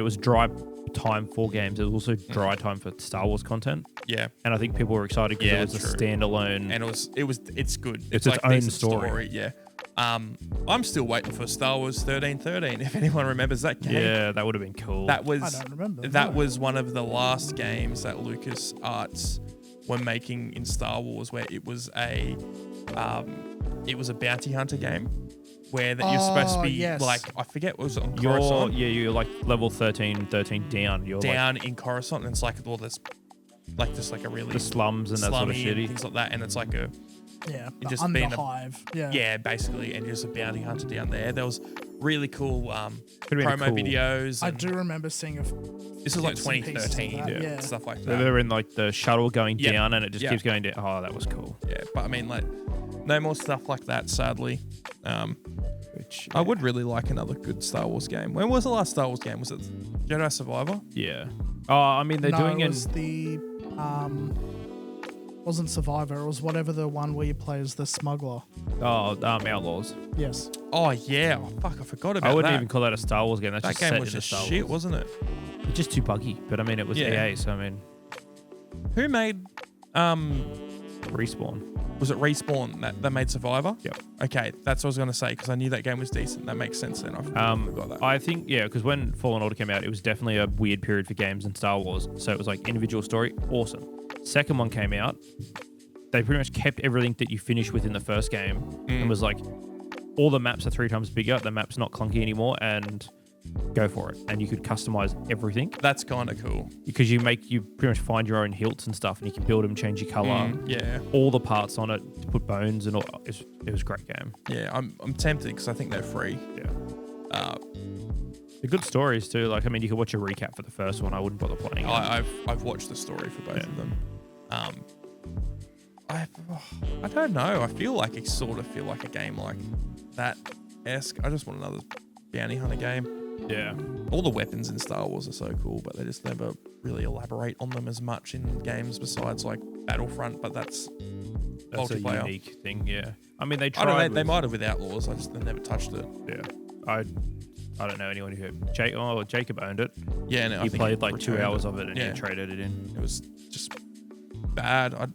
was dry time for games. It was also dry time for Star Wars content,
Yeah,
and I think people were excited because
Yeah,
it was a
true.
standalone.
and it's good.
It's its
like
own
decent
story.
Yeah. I'm still waiting for Star Wars 1313. If anyone remembers that game.
Yeah, that would have been cool.
That
I
was
don't remember.
that
no.
was one of the last games that LucasArts were making in Star Wars, where it was a bounty hunter game where that you're supposed to be
yes.
like, I forget, was it on Coruscant?
You're like level 13 down. You're
Down
like
in Coruscant, and it's like all this, like just like a really
the slums and that sort of
slummy and
shitty.
things like that, and it's like a
Yeah,
It just
under
being a-
hive. Yeah.
yeah, basically, and you're just a bounty hunter down there. There was really cool
Could've been a
promo
cool-
videos.
I
and
do remember seeing a.
This is like
bits and pieces of
2013,
that, yeah.
stuff like
So
that.
they're in like the shuttle going
Yep.
down, and it just
Yep.
keeps going down. Oh, that was cool.
Yeah, but I mean, like, no more stuff like that, sadly.
Which
I would really like another good Star Wars game. When was the last Star Wars game? Was it Jedi Survivor?
Yeah. Oh, I mean they're
no,
doing
it
an
was the wasn't Survivor. It was whatever the one where you play as the smuggler.
Outlaws.
Yes.
Oh yeah, oh, fuck, I forgot about
I wouldn't
that.
even call that a Star Wars game. That's
That
just
game
set
was
in the
just
Star
shit,
Wars.
wasn't it?
It's just too buggy. But I mean, it was
Yeah.
EA, so I mean,
Who made
Respawn.
was it Respawn that made Survivor?
Yep.
Okay, that's what I was gonna say because I knew that game was decent. That makes sense then. I forgot that.
I think, yeah, because when Fallen Order came out, it was definitely a weird period for games in Star Wars. So it was like individual story, awesome. Second one came out, they pretty much kept everything that you finished with in the first game and was like, all the maps are 3 times bigger, the map's not clunky anymore, and go for it. And you could customize everything
That's kind of cool.
because you pretty much find your own hilts and stuff, and you can build them, change your color,
Yeah,
all the parts on it, to put bones and all. It was a great game.
yeah. I'm tempted because I think they're free.
Yeah. The good stories too. Like, I mean, you could watch a recap for the first one. I wouldn't bother playing it.
I've watched the story for both of them. I don't know. I feel like it sort of feel like a game like that esque. I just want another bounty hunter game.
Yeah.
All the weapons in Star Wars are so cool, but they just never really elaborate on them as much in games besides like Battlefront. But that's multiplayer.
A unique thing. Yeah. I mean, they
I
tried.
don't know. They might have with Outlaws. They never touched it.
Yeah. I don't know anyone who Jacob owned it.
Yeah, no, I
He
think
played like 2
returned
hours
it.
of it and
Yeah.
he traded it in.
It was just bad. I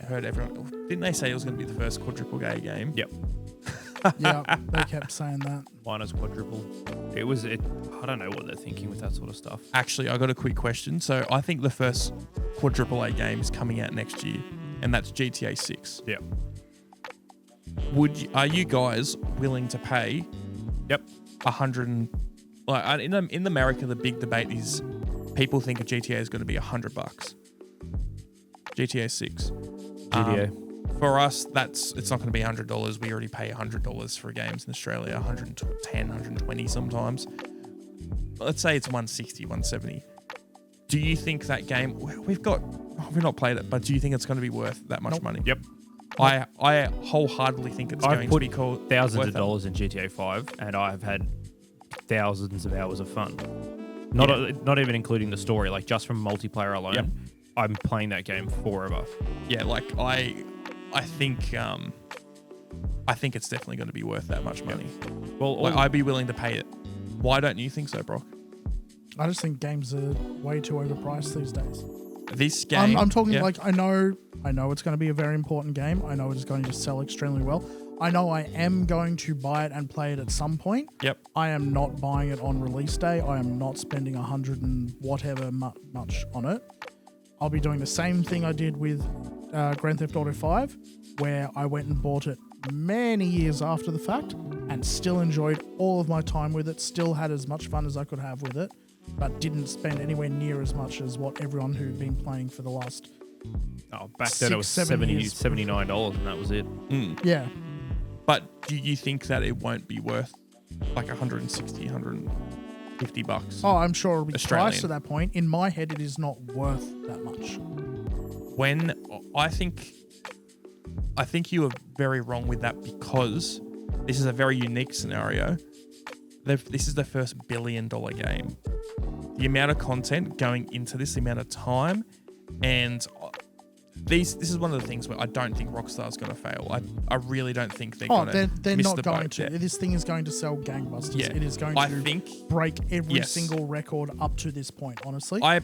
heard everyone. Didn't they say it was going to be the first quadruple A game?
Yep.
Yeah, they kept saying that.
Minus quadruple. I don't know what they're thinking with that sort of stuff.
Actually, I got a quick question. So I think the first quadruple A game is coming out next year, and that's GTA 6.
Yeah.
Are you guys willing to pay?
Yep.
100 and like in America, the big debate is people think a GTA is going to be $100. GTA 6.
GTA.
For us, it's not going to be $100. We already pay $100 for games in Australia, 110, 120 sometimes. Let's say it's 160, 170. Do you think that game we've not played it, but do you think it's going to be worth that much
Nope.
money?
Yep.
I wholeheartedly think it's going to be called
thousands
worth
of
that.
dollars in GTA 5, and I've had thousands of hours of fun. Not even including the story, like just from multiplayer alone.
Yep.
I'm playing that game forever.
Yeah, like I think it's definitely going to be worth that much money.
Well,
Like I'd be willing to pay it. Why don't you think so, Brock?
I just think games are way too overpriced these days.
This game.
I'm talking
yeah.
like I know it's going to be a very important game. I know it is going to sell extremely well. I know I am going to buy it and play it at some point.
Yep.
I am not buying it on release day. I am not spending 100 and whatever much on it. I'll be doing the same thing I did with Grand Theft Auto 5, where I went and bought it many years after the fact and still enjoyed all of my time with it, still had as much fun as I could have with it, but didn't spend anywhere near as much as what everyone who'd been playing for the last
back then it was
6-7 years.
$79 and that was it.
Yeah.
But do you think that it won't be worth like $160, $150?
Oh, I'm sure it'll be
Australian.
priced at that point. In my head, it is not worth that much.
When I think you are very wrong with that because this is a very unique scenario. This is the first $1 billion game. The amount of content going into this, the amount of time, and this is one of the things where I don't think Rockstar's going to fail. I really don't think they're going to
they're
miss
not
the
going
boat
to.
there.
This thing is going to sell gangbusters.
Yeah.
It is going
I
to
think
break every
yes.
single record up to this point, honestly.
I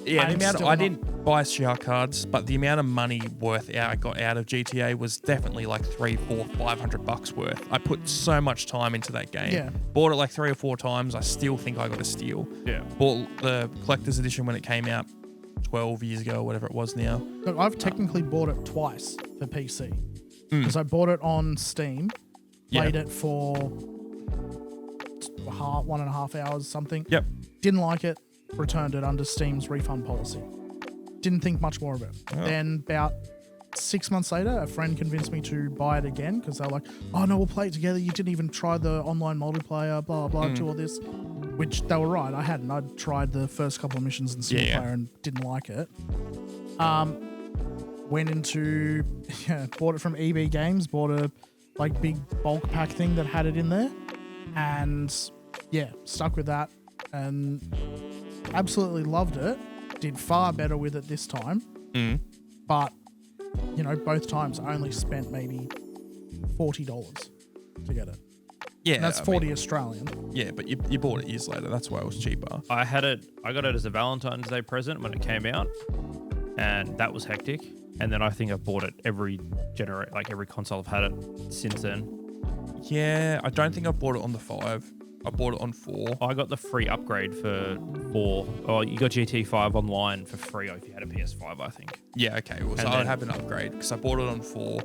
still
didn't buy shark cards, but the amount of money I got out of GTA was definitely like $300, $400, $500 worth. I put so much time into that game.
Yeah.
Bought it like 3 or 4 times. I still think I got a steal.
Yeah.
Bought the collector's edition when it came out 12 years ago, or whatever it was now.
Look, I've technically bought it twice for PC. Because I bought it on Steam, played it for 1.5 hours, something.
Yep.
Didn't like it. Returned it under Steam's refund policy. Didn't think much more of it.
Oh.
Then about 6 months later, a friend convinced me to buy it again because they're like, oh no, we'll play it together. You didn't even try the online multiplayer, blah, blah, do all this. Which they were right. I hadn't. I'd tried the first couple of missions in single player and didn't like it. Went into, bought it from EB Games, bought a big bulk pack thing that had it in there. And stuck with that and absolutely loved it. Did far better with it this time. But, both times I only spent maybe $40 to get it.
Yeah.
And that's 40 Australian.
Yeah, but you bought it years later. That's why it was cheaper.
I got it as a Valentine's Day present when it came out, and that was hectic. And then I think I bought it every console I've had it since then.
Yeah, I don't think I bought it on the 5. I bought it on 4.
I got the free upgrade for 4. Oh, you got GT 5 online for free if you had a PS5, I think.
Yeah, okay. Well, so I'd have an upgrade because I bought it on 4.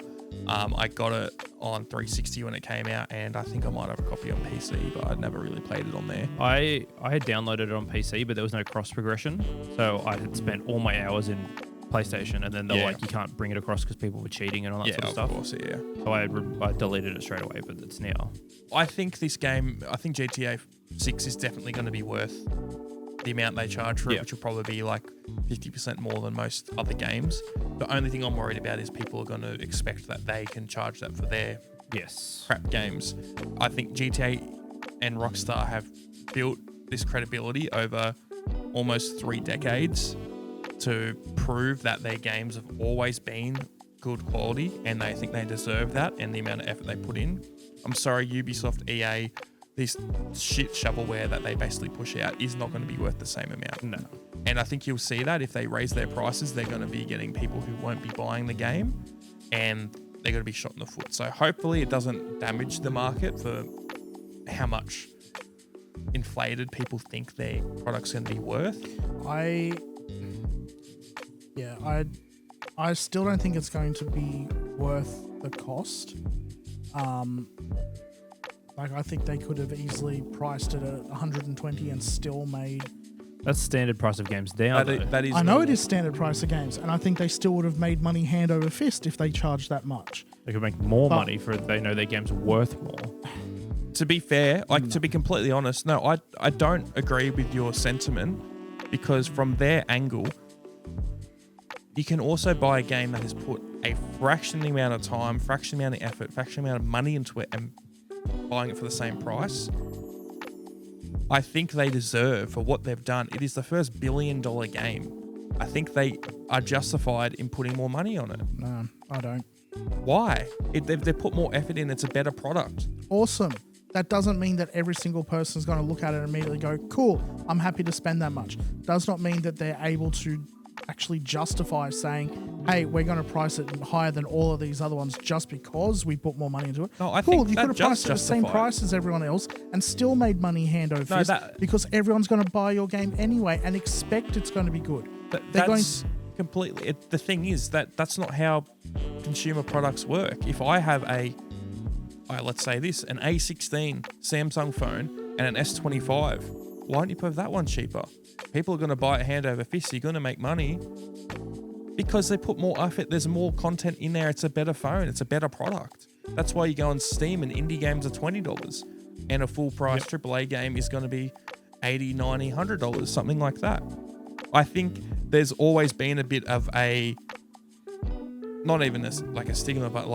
I got it on 360 when it came out, and I think I might have a copy on PC, but I'd never really played it on there.
I had downloaded it on PC, but there was no cross progression, so I had spent all my hours in PlayStation, and then they're like, you can't bring it across because people were cheating and all that sort of stuff.
Of course, yeah.
So I deleted it straight away, but it's now.
I think GTA 6 is definitely going to be worth the amount they charge for it, which will probably be 50% more than most other games. The only thing I'm worried about is people are going to expect that they can charge that for their crap games. I think GTA and Rockstar have built this credibility over almost 3 decades to prove that their games have always been good quality, and they think they deserve that and the amount of effort they put in. I'm sorry, Ubisoft, EA, this shit shovelware that they basically push out is not going to be worth the same amount.
No.
And I think you'll see that if they raise their prices, they're going to be getting people who won't be buying the game, and they're going to be shot in the foot. So hopefully it doesn't damage the market for how much inflated people think their product's going to be worth.
I still don't think it's going to be worth the cost. I think they could have easily priced it at 120 and still made.
That's standard price of games now.
That is.
I know it is standard price of games, and I think they still would have made money hand over fist if they charged that much.
They could make more money for they know their game's worth more.
To be fair, to be completely honest, no, I don't agree with your sentiment, because from their angle, you can also buy a game that has put a fraction of the amount of time, fraction of the amount of effort, fraction of the amount of money into it, and buying it for the same price. I think they deserve for what they've done. It is the first $1 billion game. I think they are justified in putting more money on it.
No, I don't.
Why? They've put more effort in. It's a better product.
Awesome. That doesn't mean that every single person is going to look at it and immediately go, cool, I'm happy to spend that much. Does not mean that they're able to actually justify saying, hey, we're going to price it higher than all of these other ones just because we put more money into it.
No, I
cool,
think
you
that
could have priced it at the same
justified.
price as everyone else and still made money hand over fist because everyone's going to buy your game anyway and expect it's going to be good.
That's completely... the thing is that's not how consumer products work. If I have let's say this, an A16 Samsung phone and an S25, why don't you put that one cheaper? People are going to buy it hand over fist. You're going to make money because they put more effort. There's more content in there. It's a better phone. It's a better product. That's why you go on Steam and indie games are $20 and a full price AAA game is going to be $80, $90, $100, something like that. I think there's always been a bit of not even a stigma, but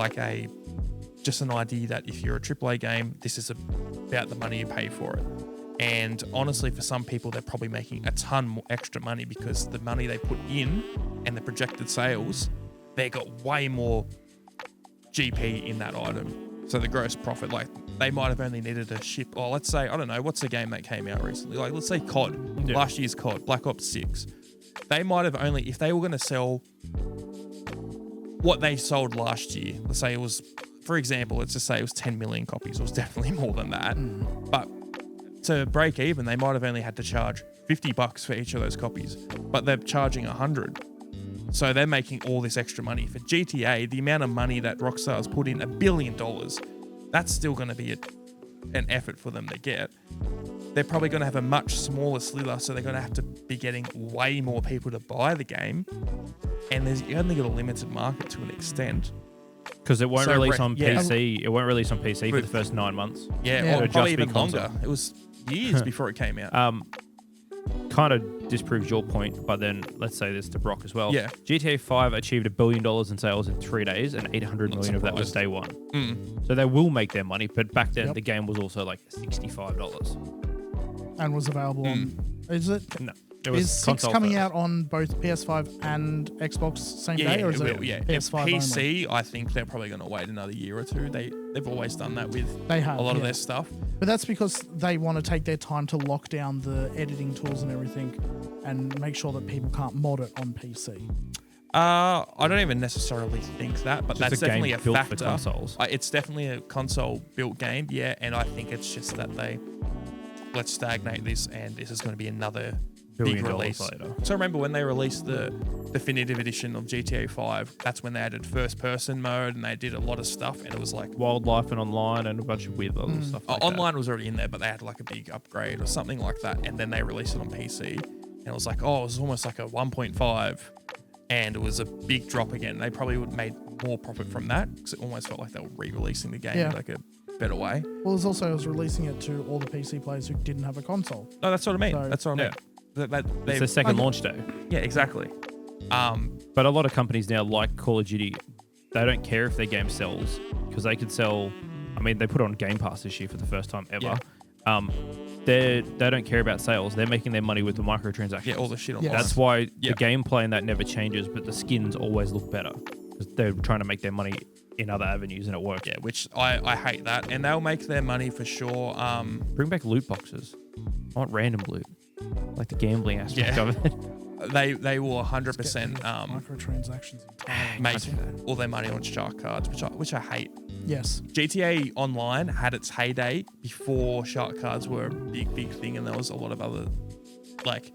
just an idea that if you're a AAA game, this is about the money you pay for it. And honestly, for some people, they're probably making a ton more extra money because the money they put in and the projected sales, they got way more GP in that item. So the gross profit, they might have only needed to ship, let's say, I don't know, what's the game that came out recently? Let's say COD, last year's COD, Black Ops 6. They might have only, if they were going to sell what they sold last year, let's say it was, for example, let's just say it was 10 million copies. It was definitely more than that. But to break even, they might have only had to charge $50 for each of those copies, but they're charging $100. So they're making all this extra money. For GTA, the amount of money that Rockstar has put in, $1 billion, that's still going to be an effort for them to get, they're probably going to have a much smaller slither, so they're going to have to be getting way more people to buy the game, and you only got a limited market to an extent.
Because it won't release on
yeah.
PC. It won't release on PC for the first 9 months.
Yeah, or
It'll
probably
just be
even longer.
console.
It was years before it came out.
Kind of disproves your point, but then let's say this to Brock as well.
Yeah.
GTA 5 achieved $1 billion in sales in 3 days, and 800 million of that was day one. So they will make their money, but back then the game was also like $65.
And was available on. Is it?
No. It was
Is 6
console
coming
first.
out on both PS5 and Xbox same day, or is it PS5
PC, I think they're probably going to wait another year or two. They've always done that with
They have,
a lot of
yeah.
their stuff.
But that's because they want to take their time to lock down the editing tools and everything and make sure that people can't mod it on PC.
I don't even necessarily think that, but
Just
that's
a game
definitely a
built
factor.
for consoles.
It's definitely a console-built game, yeah, and I think it's just that let's stagnate this, and this is going to be another
$1
big
billion
release.
later.
So remember when they released the definitive edition of GTA 5, that's when they added first-person mode, and they did a lot of stuff, and it was like...
Wildlife and online and a bunch of weird other stuff like that.
Online was already in there, but they had like a big upgrade or something like that, and then they released it on PC, and it was like, oh, it was almost like a 1.5, and it was a big drop again. They probably would have made more profit from that, because it almost felt like they were re-releasing the game in like a better way.
Well, it was releasing it to all the PC players who didn't have a console.
No, that's what I mean.
So-
That's what I mean.
It's the second launch day.
Yeah, exactly.
But a lot of companies now, like Call of Duty, they don't care if their game sells because they could sell. I mean, they put it on Game Pass this year for the first time ever. They don't care about sales. They're making their money with the microtransactions.
Yeah, all the shit online.
That's why the gameplay in that never changes, but the skins always look better because they're trying to make their money in other avenues, and it works.
Yeah, which I hate that, and they'll make their money for sure.
Bring back loot boxes. I want random loot, like the gambling aspect of it.
They will 100%
Microtransactions entirely.
make all their money on shark cards, which I hate.
Yes.
GTA Online had its heyday before shark cards were a big thing, and there was a lot of other, like,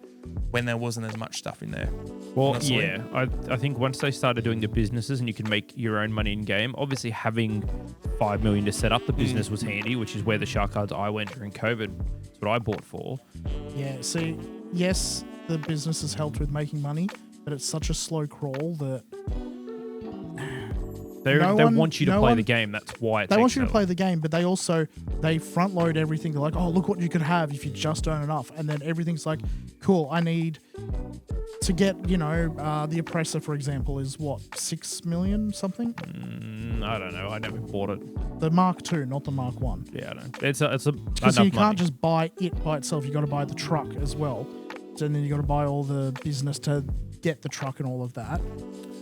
when there wasn't as much stuff in there.
Well,
honestly.
yeah. I think once they started doing the businesses and you can make your own money in game, obviously having $5 million to set up the business was handy, which is where the shark cards I went during COVID. That's what I bought for.
Yeah. See, yes, the business has helped with making money, but it's such a slow crawl that
They want you to play the game. That's why
they want you to play the game, but they front load everything. They're like, oh, look what you could have if you just earn enough, and then everything's like, cool. I need to get, the Oppressor, for example, is what, 6 million something?
I don't know. I never bought it.
The Mark II, not the Mark 1.
Yeah, I know. It's a
Because you can't just buy it by itself. You got to buy the truck as well, and then you got to buy all the business to get the truck and all of that.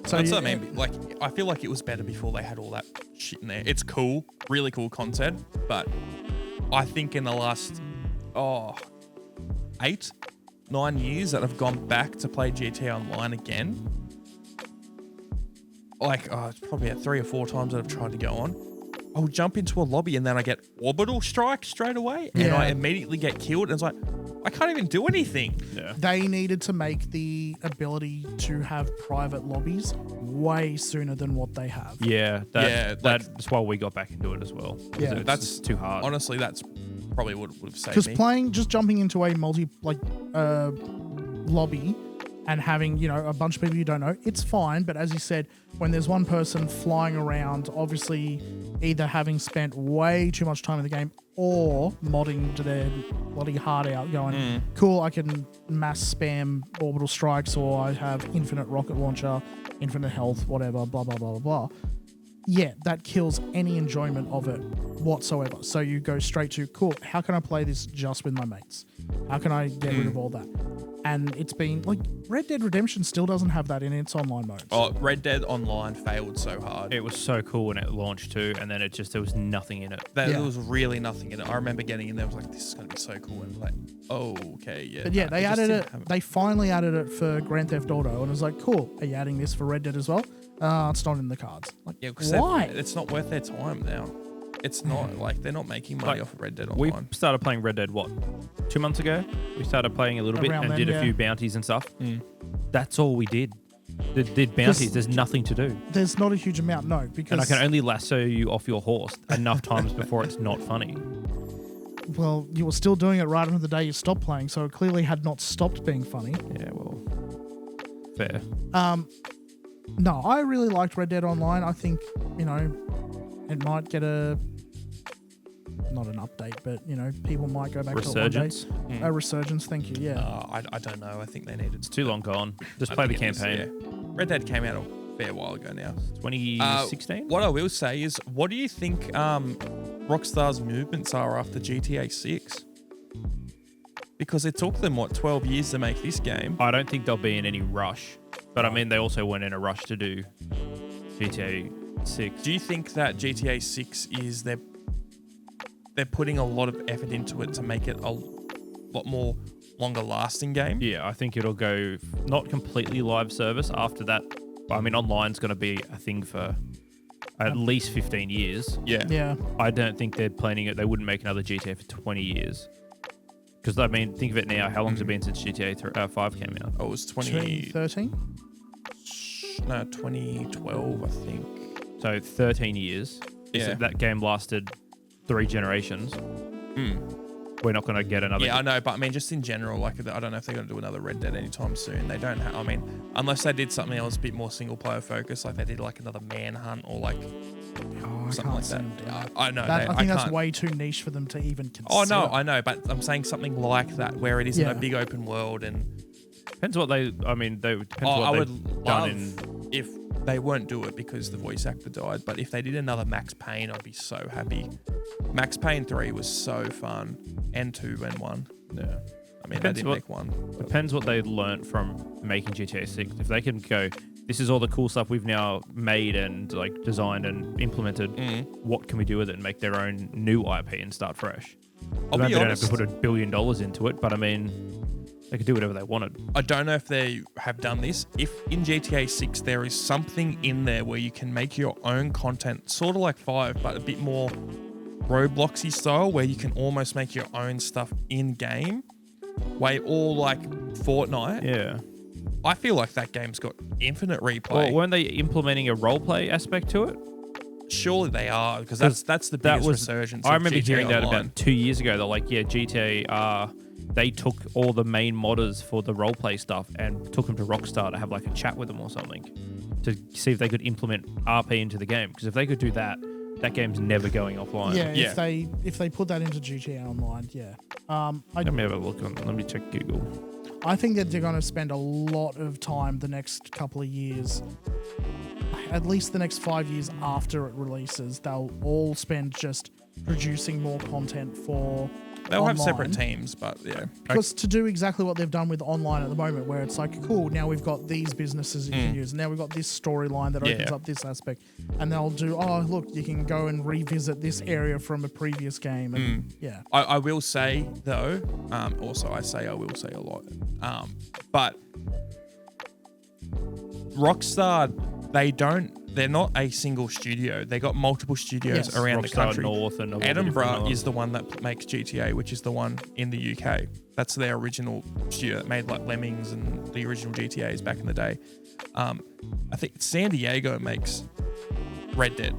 So
that's what I mean. Like, I feel like it was better before they had all that shit in there. It's cool, really cool content, but I think in the last 8-9 years that I've gone back to play GTA Online again, like, it's probably 3 or 4 times that I've tried to go on. I'll jump into a lobby and then I get orbital strike straight away, and I immediately get killed. And it's like, I can't even do anything.
Yeah.
They needed to make the ability to have private lobbies way sooner than what they have.
Yeah, that's why we got back into it as well.
Yeah.
It's
That's
just too hard.
Honestly, that's probably what would have saved
Because
me.
just jumping into a lobby and having, a bunch of people you don't know, it's fine. But as you said, when there's one person flying around, obviously either having spent way too much time in the game or modding to their bloody heart out, going, cool, I can mass spam orbital strikes, or I have infinite rocket launcher, infinite health, whatever, blah, blah, blah, blah, blah. Yeah, that kills any enjoyment of it whatsoever. So you go straight to, cool, how can I play this just with my mates? How can I get rid of all that? And it's been, like, Red Dead Redemption still doesn't have that in its online mode.
Oh, Red Dead Online failed so hard.
It was so cool when it launched too, and then there was nothing in it.
There was really nothing in it. I remember getting in there, I was like, this is going to be so cool. And like, oh, okay, yeah.
But yeah, they added it. They finally added it for Grand Theft Auto, and it was like, cool, are you adding this for Red Dead as well? It's not in the cards. Like, why?
It's not worth their time now. It's not, like, they're not making money off of Red Dead Online.
We started playing Red Dead, 2 months ago? We started playing a little bit and did a few bounties and stuff. That's all we did. Did bounties. There's nothing to do.
There's not a huge amount, no. Because
And I can only lasso you off your horse enough times before it's not funny.
Well, you were still doing it right on the day you stopped playing, so it clearly had not stopped being funny.
Yeah, well, fair.
No, I really liked Red Dead Online. I think, it might get not an update, but, people might go back
Resurgence?
to it one day. A resurgence, thank you, yeah.
I don't know. I think they needed...
It's too long gone. Just play the campaign.
Red Dead came out a fair while ago now.
2016?
What I will say is, what do you think Rockstar's movements are after GTA 6? Because it took them, 12 years to make this game?
I don't think they'll be in any rush. But, I mean, they also weren't in a rush to do GTA 6.
Do you think that GTA 6 is they're putting a lot of effort into it to make it a lot more longer lasting game?
Yeah, I think it'll go not completely live service after that. I mean, online's going to be a thing for at least 15 years.
Yeah.
I don't think they're planning it. They wouldn't make another GTA for 20 years. Because, I mean, think of it now. How long's it been since GTA 5 came out?
Oh, it was
2013?
No, 2012, I think.
So 13 years.
Yeah.
That game lasted 3 generations. We're not going to get another.
Yeah, I know, but I mean, just in general, I don't know if they're going to do another Red Dead anytime soon. They don't have, unless they did something else a bit more single player focused, like they did like another Manhunt or like something like that. I know.
I think that's way too niche for them to even consider.
Oh, no, I know, but I'm saying something like that where it isn't a big open world and...
Depends what they, depends what they've done in...
if they won't do it because the voice actor died, but if they did another Max Payne, I'd be so happy. Max Payne 3 was so fun, and 2 and 1.
Yeah.
I mean, they didn't make 1.
Depends what they learnt from making GTA 6. If they can go, this is all the cool stuff we've now made and like designed and implemented, what can we do with it and make their own new IP and start fresh?
They
don't have to put $1 billion into it, but I mean... They could do whatever they wanted.
I don't know if they have done this. If in GTA 6 there is something in there where you can make your own content, sort of like 5, but a bit more Robloxy style, where you can almost make your own stuff in-game, all like Fortnite.
Yeah.
I feel like that game's got infinite replay.
Well, weren't they implementing a roleplay aspect to it?
Surely they are, because that's the biggest resurgence.
I remember hearing that
Online.
about 2 years ago. They're like, yeah, GTA... they took all the main modders for the roleplay stuff and took them to Rockstar to have like a chat with them or something to see if they could implement RP into the game. Because if they could do that, that game's never going offline.
Yeah. If they put that into GTA Online, yeah.
Let me have a look. Let me check Google.
I think that they're going to spend a lot of time the next couple of years, at least the next 5 years after it releases. They'll all spend just producing more content for
They'll
online.
have separate teams, but yeah.
Because to do exactly what they've done with online at the moment, where it's like, cool, now we've got these businesses you can use. Now we've got this storyline that opens up this aspect. And they'll do, oh, look, you can go and revisit this area from a previous game. And yeah.
I will say, though, also I will say a lot, but Rockstar, they're not a single studio. They got multiple studios around the country.
North and
Edinburgh is the one that makes GTA, which is the one in the UK. That's their original studio that made like Lemmings and the original GTAs back in the day. I think San Diego makes Red Dead,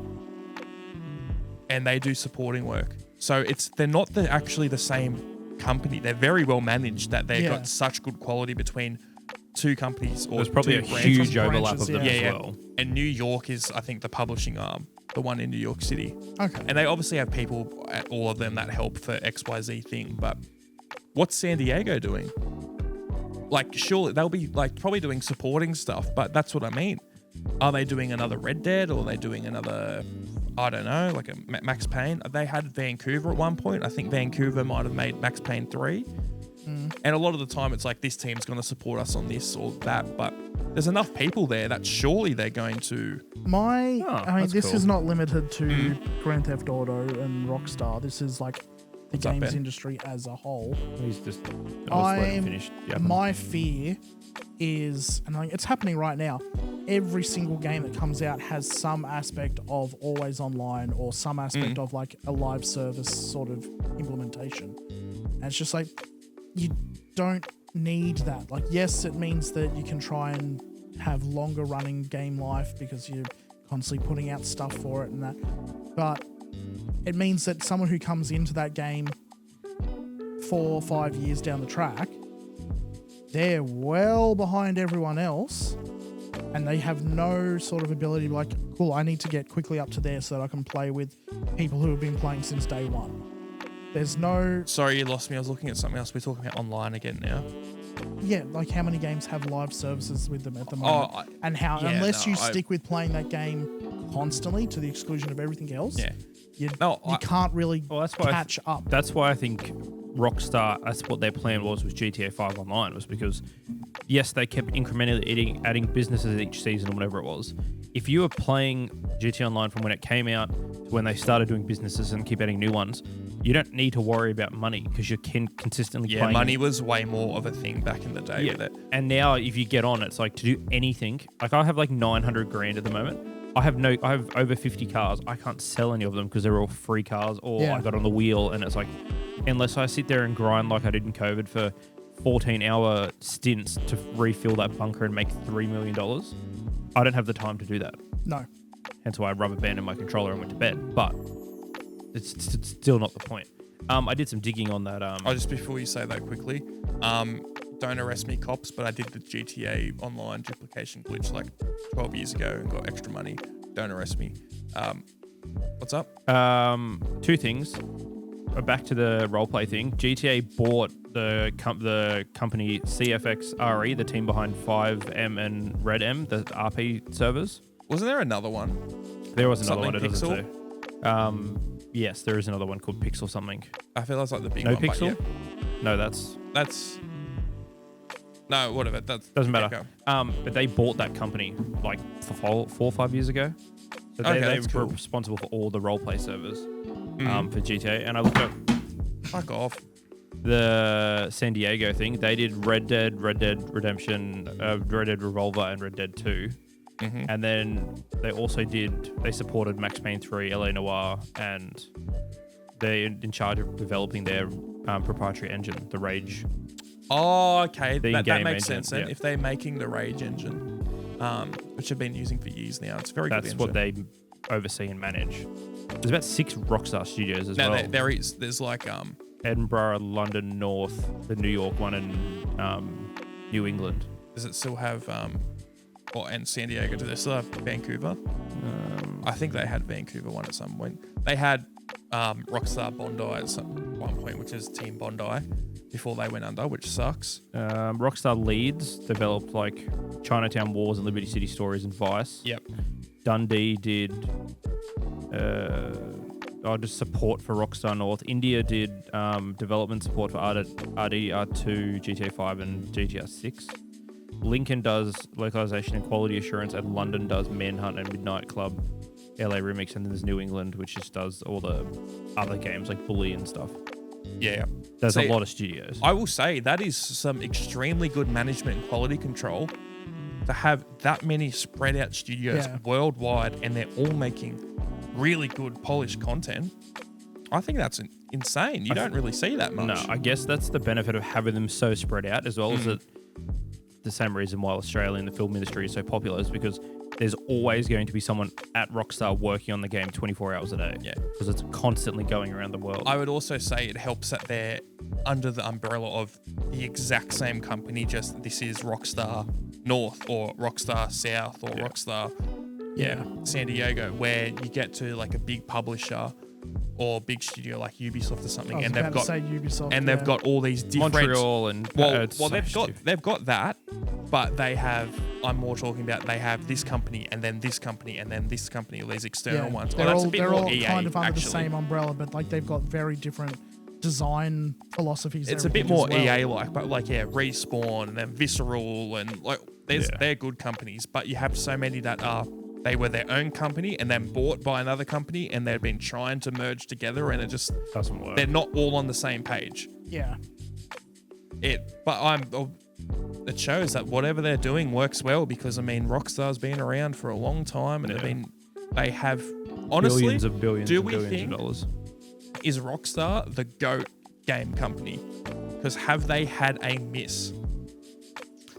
and they do supporting work. So they're not actually the same company. They're very well managed. That they've got such good quality between two companies. Or
there's probably a huge overlap of them as well.
And New York is, I think, the publishing arm, the one in New York City.
Okay.
And they obviously have people at all of them that help for XYZ thing. But what's San Diego doing? Like, surely they'll be like probably doing supporting stuff, but that's what I mean. Are they doing another Red Dead, or are they doing another, I don't know, like a Max Payne? They had Vancouver at one point. I think Vancouver might have made Max Payne 3. And a lot of the time it's like, this team's going to support us on this or that, but there's enough people there that surely they're going to...
this is not limited to Grand Theft Auto and Rockstar. This is like the games industry as a whole.
He's just...
My fear is, and it's happening right now, every single game that comes out has some aspect of always online or some aspect of like a live service sort of implementation. And it's just like... You don't need that. Like, yes, it means that you can try and have longer running game life because you're constantly putting out stuff for it and that. But it means that someone who comes into that game 4 or 5 years down the track, they're well behind everyone else, and they have no sort of ability to be like, cool, I need to get quickly up to there so that I can play with people who have been playing since day one. There's no...
Sorry, you lost me. I was looking at something else. We're talking about online again now.
Yeah, like how many games have live services with them at the moment? Unless you stick with playing that game constantly to the exclusion of everything else, you can't really catch up.
That's why I think Rockstar, that's what their plan was with GTA 5 Online, was because, yes, they kept incrementally adding businesses each season or whatever it was. If you were playing GTA Online from when it came out to when they started doing businesses and keep adding new ones, you don't need to worry about money because you're consistently playing.
Yeah, money was way more of a thing back in the day with it.
And now if you get on, it's like to do anything. Like I have like 900 grand at the moment. I have over 50 cars. I can't sell any of them because they're all free cars or I got on the wheel, and it's like, unless I sit there and grind like I did in COVID for 14-hour stints to refill that bunker and make $3 million, I don't have the time to do that.
No.
Hence why I rubber banded my controller and went to bed. But it's still not the point. I did some digging on that.
Just before you say that quickly, don't arrest me, cops, but I did the GTA Online duplication glitch like 12 years ago and got extra money. Don't arrest me. What's up?
Two things. Back to the roleplay thing. GTA bought the company CFX RE, the team behind 5M and Red M, the RP servers.
Wasn't there another one?
There was another
something
one. It
Pixel?
doesn't say. Yes, there is another one called Pixel something.
I feel that's like the big
no
one.
Pixel? No,
that's no, whatever. That
doesn't matter. But they bought that company like 4 or 5 years ago. So they were responsible for all the roleplay servers for GTA. And I looked up.
Fuck off.
The San Diego thing. They did Red Dead Redemption, Red Dead Revolver, and Red Dead 2. Mm-hmm. And then they supported Max Payne 3, LA Noire, and they're in charge of developing their proprietary engine, the Rage.
Oh, okay. That makes
engine,
sense then.
Yeah.
If they're making the Rage engine, which they've been using for years now, it's very good engine.
That's what they oversee and manage. There's about 6 Rockstar studios as well.
There's like
Edinburgh, London, North, the New York one, and New England.
Does it still have and San Diego? Do they still have Vancouver? I think they had Vancouver one at some point. They had Rockstar Bondi at one point, which is Team Bondi, before they went under, which sucks.
Rockstar Leeds developed like Chinatown Wars and Liberty City Stories and Vice.
Yep.
Dundee did just support for Rockstar North. India did development support for RDR2, GTA 5 and GTA 6. Lincoln does localization and quality assurance, and London does Manhunt and Midnight Club, LA Remix, and then there's New England, which just does all the other games like Bully and stuff.
Yeah.
There's a lot of studios.
I will say that is some extremely good management and quality control to have that many spread out studios worldwide, and they're all making really good polished content. I think that's insane. You don't really see that much.
No, I guess that's the benefit of having them so spread out, as well as the same reason why Australia and the film industry is so popular is because there's always going to be someone at Rockstar working on the game 24 hours a day.
Yeah.
Because it's constantly going around the world.
I would also say it helps that they're under the umbrella of the exact same company, just this is Rockstar North or Rockstar South or Rockstar San Diego, where you get to like a big publisher or big studio like Ubisoft or something, and they've got all these different
Montreal and
they've got that, but they have. I'm more talking about they have this company and then this company and then this company, all these external ones.
They're all
EA,
kind of under
actually.
the same umbrella, but like they've got very different design philosophies.
It's a bit more EA like, but like Respawn and then Visceral and like they're good companies, but you have so many that they were their own company and then bought by another company, and they've been trying to merge together, and it just
doesn't work.
They're not all on the same page.
Yeah.
It shows that whatever they're doing works well, because I mean Rockstar's been around for a long time, and they have honestly
billions of dollars.
Is Rockstar the GOAT game company? Because have they had a miss?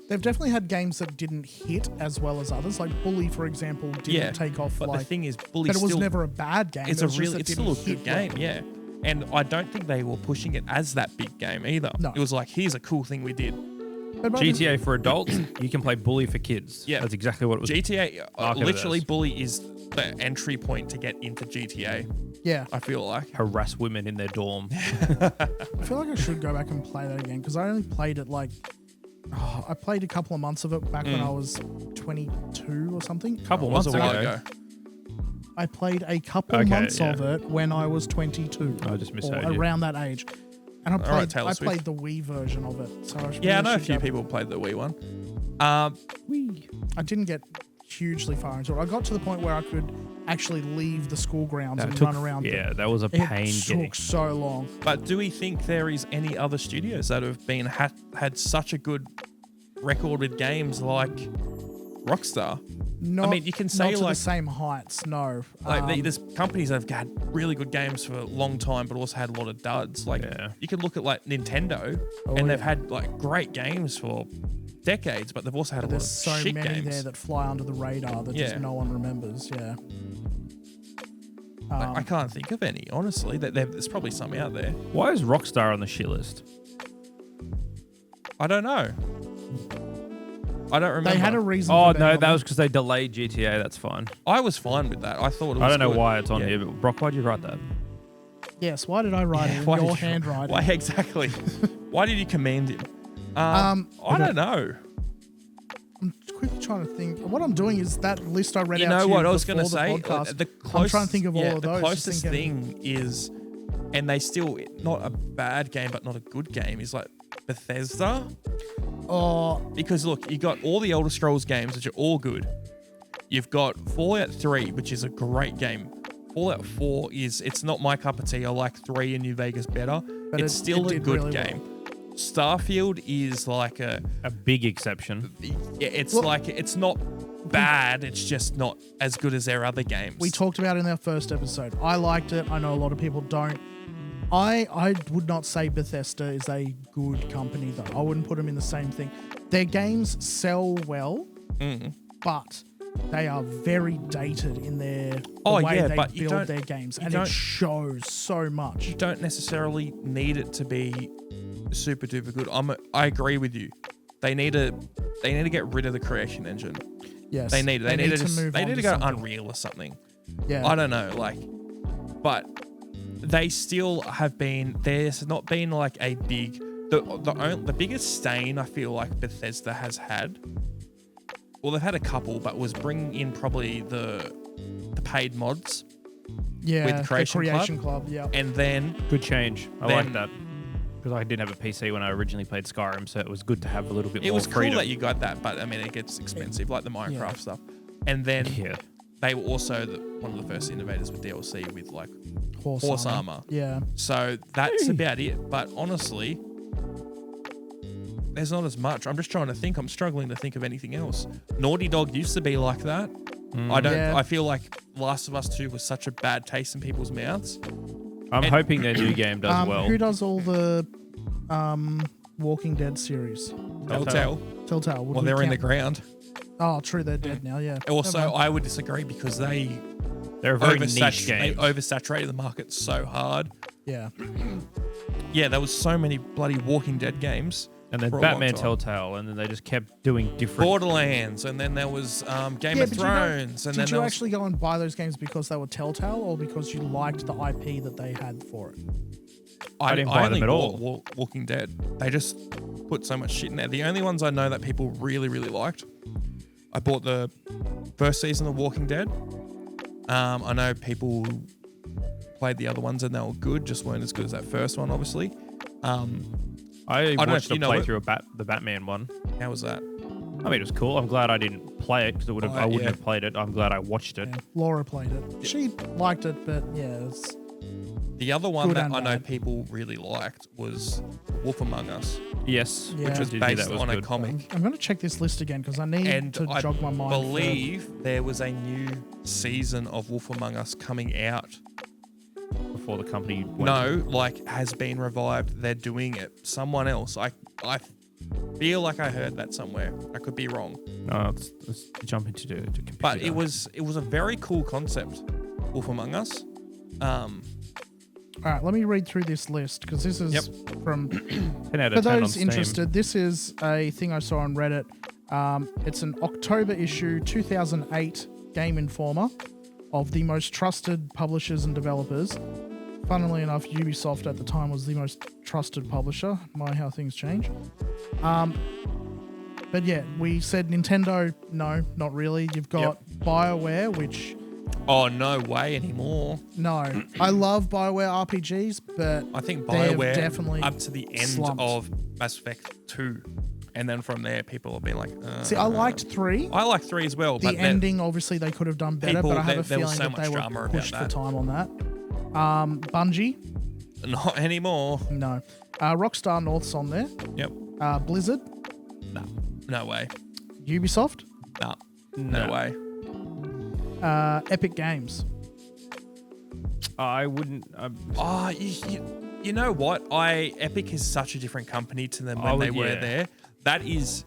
They've definitely had games that didn't hit as well as others. Like Bully, for example, didn't take off.
But the thing is, Bully
but it was never a bad game.
It's still a good game. Yeah. And I don't think they were pushing it as that big game either.
No.
It was like, here's a cool thing we did.
But maybe-
GTA for adults, you can play Bully for kids.
Yeah.
That's exactly what it was.
GTA,
marketed
literally
as.
Bully is the entry point to get into GTA,
Yeah.
I feel like.
Harass women in their dorm.
I feel like I should go back and play that again because I only played it like. I played a couple of months of it back when I was 22 or something.
Couple
It was
months
a while
ago.
ago.
I played a couple
Okay,
months
yeah.
of it when I was 22.
I just
or
misheard you.
around that age. And I
right,
played,
Taylor
I
Swift.
played the Wii version of it. So I
Yeah, I know a
should
few
go-
people played the Wii one.
I didn't get hugely far into it. I got to the point where I could actually leave the school grounds
That
and
took-
run around.
Yeah, that was a
It
pain getting.
took so long.
But do we think there is any other studios that have been had such a good record with games like Rockstar?
Not,
I mean, you can say
not to
like
the same heights, no.
there's companies that have had really good games for a long time, but also had a lot of duds. Like
Yeah.
you can look at like Nintendo,
Oh,
and they've
yeah.
had like great games for decades, but they've also had a lot of
There's so
shit
many
games.
there that fly under the radar that
Yeah.
just no one remembers. Yeah.
I can't think of any, honestly. There's probably some out there.
Why is Rockstar on the shit list?
I don't know. I don't remember.
They had a reason.
Oh,
for
no,
being
that
on
was because they delayed GTA. That's fine.
I was fine with that. I thought it was
I don't know
good.
why it's on
Yeah.
here, but Brock, why'd you write that?
it. Yes. Why did I write it in
Why
your
did you-
handwriting?
Why exactly? Why did you command him? I don't know.
I'm quickly trying to think. What I'm doing is that list I read
You
out
know
to
what
you
I was going to
before
say?
the podcast.
The
I'm
closest,
trying to think of all of
the
those. just
closest
thinking-
thing is, and they still not a bad game, but not a good game, is like Bethesda.
Oh,
Because look, you got all the Elder Scrolls games, which are all good. You've got Fallout 3, which is a great game. Fallout 4 it's not my cup of tea. I like 3 in New Vegas better.
But
It's
it
still a
did
good
really
game. Starfield is like
A big exception.
it's
Well-
like it's not bad. It's just not as good as their other games.
we talked about it in our first episode. I liked it. I know a lot of people don't. I would not say Bethesda is a good company though. I wouldn't put them in the same thing. Their games sell well, but they are very dated in the
Oh,
way
yeah,
they
but you
build
don't-
their games,
you
and it
don't-
shows so much.
You don't necessarily need it to be super duper good. I agree with you. They need to get rid of the creation engine.
Yes,
They need to
move
they
on
need to
to
go
something.
Unreal or something.
Yeah,
I don't know, but they still have been. There's not been like a big the biggest stain I feel like Bethesda has had. Well, they've had a couple, but was bringing in probably the paid mods,
yeah,
with
the
Creation
Creation Club. Yeah,
and then
Good change. I
Then-
like that. Because I didn't have a PC when I originally played Skyrim, so it was good to have a little bit
it
more
was cool
freedom.
that you got that. But I mean, it gets expensive, like the Minecraft
Yeah.
stuff. And then
Yeah.
they were also one of the first innovators with DLC with like horse armor.
Yeah,
So that's about it. But honestly, there's not as much. I'm just trying to think. I'm struggling to think of anything else. Naughty Dog used to be like that. I don't.
Yeah.
I feel like Last of Us 2 was such a bad taste in people's mouths.
I'm
And-
hoping their new game does well.
Who does all the Walking Dead series?
Telltale.
Telltale. would
Well,
we
they're in the
count-
ground.
Oh, true. They're dead now. Yeah.
Also,
Never mind.
I would disagree because they
They're a very niche
they
game.
oversaturated the market so hard.
Yeah.
Yeah, there was so many bloody Walking Dead games.
And then
for a long
Batman
time.
Telltale, and then they just kept doing different.
Borderlands, and then there was Game
Yeah,
of
but
Thrones, and then
Did you
there was,
actually go and buy those games because they were Telltale, or because you liked the IP that they had for it?
I didn't buy
only
them at
bought
all.
Walking Dead. They just put so much shit in there. The only ones I know that people really, really liked, I bought the first season of Walking Dead. I know people played the other ones and they were good, just weren't as good as that first one, obviously.
I
don't know
watched
if
a
you know it.
playthrough of the Batman one.
How was that?
I mean, it was cool. I'm glad I didn't play it because I wouldn't
yeah.
have played it. I'm glad I watched it.
Yeah. Laura played it. She liked it, but yeah, it's
The other one
Good
that
and
I know
bad.
people really liked was Wolf Among Us,
Yes,
Yeah.
which was
I did hear
based
that was
on a
good.
comic.
I'm going to check this list again because I need
And
to
I
jog my mind. for-
believe there was a new season of Wolf Among Us coming out.
Before the company went.
No, like has been revived. They're doing it. Someone else. I feel like I heard that somewhere. I could be wrong.
No, let's jump into the computer.
But it was a very cool concept, Wolf Among Us.
All right, let me read through this list because this is from.
10 out
For
of 10 on
those
Steam.
interested, this is a thing I saw on Reddit. It's an October issue 2008 Game Informer of the most trusted publishers and developers. Funnily enough, Ubisoft at the time was the most trusted publisher. My, how things change. But yeah, we said Nintendo, no, not really. You've got BioWare, which...
Oh, no way anymore.
No. I love BioWare RPGs, but
I think
they've
BioWare
definitely
up to the end
slumped.
of Mass Effect 2. And then from there, people have been like...
See, I liked 3.
I like 3 as well.
The
but
ending, obviously, they could have done better, but I have a
there was
feeling
so
that
much
they
drama
were
about
pushed for
that.
time on that. Bungie,
Not anymore.
no. Rockstar North's on there.
Yep.
Blizzard,
No way.
Ubisoft,
No way.
Epic Games.
I wouldn't.
Oh, you know what? Epic is such a different company to them when they were there. That is,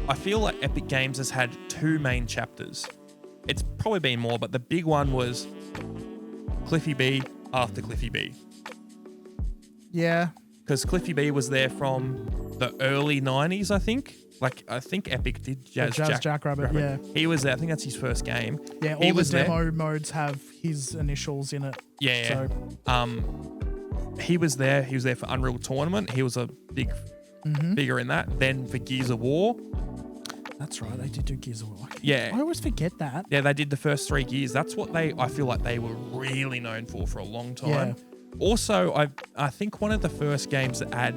I feel like Epic Games has had 2 main chapters. It's probably been more, but the big one was Cliffy B after Cliffy B.
Yeah.
Because Cliffy B was there from the early 90s, I think. Like, I think Epic did Jazz
Jackrabbit, yeah.
He was there. I think that's his first game.
Yeah, all
He
the
was there.
demo modes have his initials in it.
Yeah.
So,
He was there. He was there for Unreal Tournament. He was a big figure in that. Then for Gears of War.
that's right. They did do Gears of War.
Yeah.
I always forget that.
Yeah, they did the first 3 Gears. That's what I feel like they were really known for a long time.
Yeah.
Also, I think one of the first games that add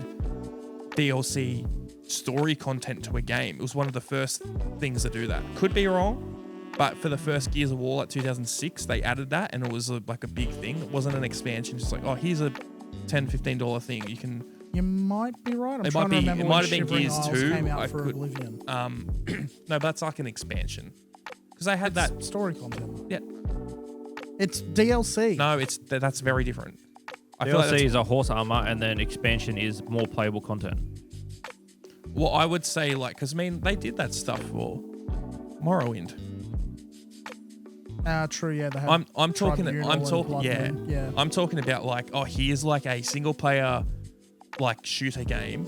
DLC story content to a game. It was one of the first things to do that. Could be wrong, but for the first Gears of War, like 2006, they added that, and it was like a big thing. It wasn't an expansion. Just like, oh, here's a $10, $15 thing. You can.
You might be right. I'm
It
trying
might
to
be.
remember
It
when
might have been
Shivering
Gears
Isles
2.
came out
I
for
could.
Oblivion.
No, but that's like an expansion because they had that.
Story content.
Yeah.
It's DLC.
No, that's very different. I feel like
DLC
that's,
is a horse armor, and then expansion is more playable content.
well, I would say like because I mean they did that stuff for Morrowind.
True. Yeah. They have
I'm talking.
Tribunal
I'm
and
talking.
Blood
Yeah.
Moon. Yeah.
I'm talking about like, oh, here's like a single player, like shooter game,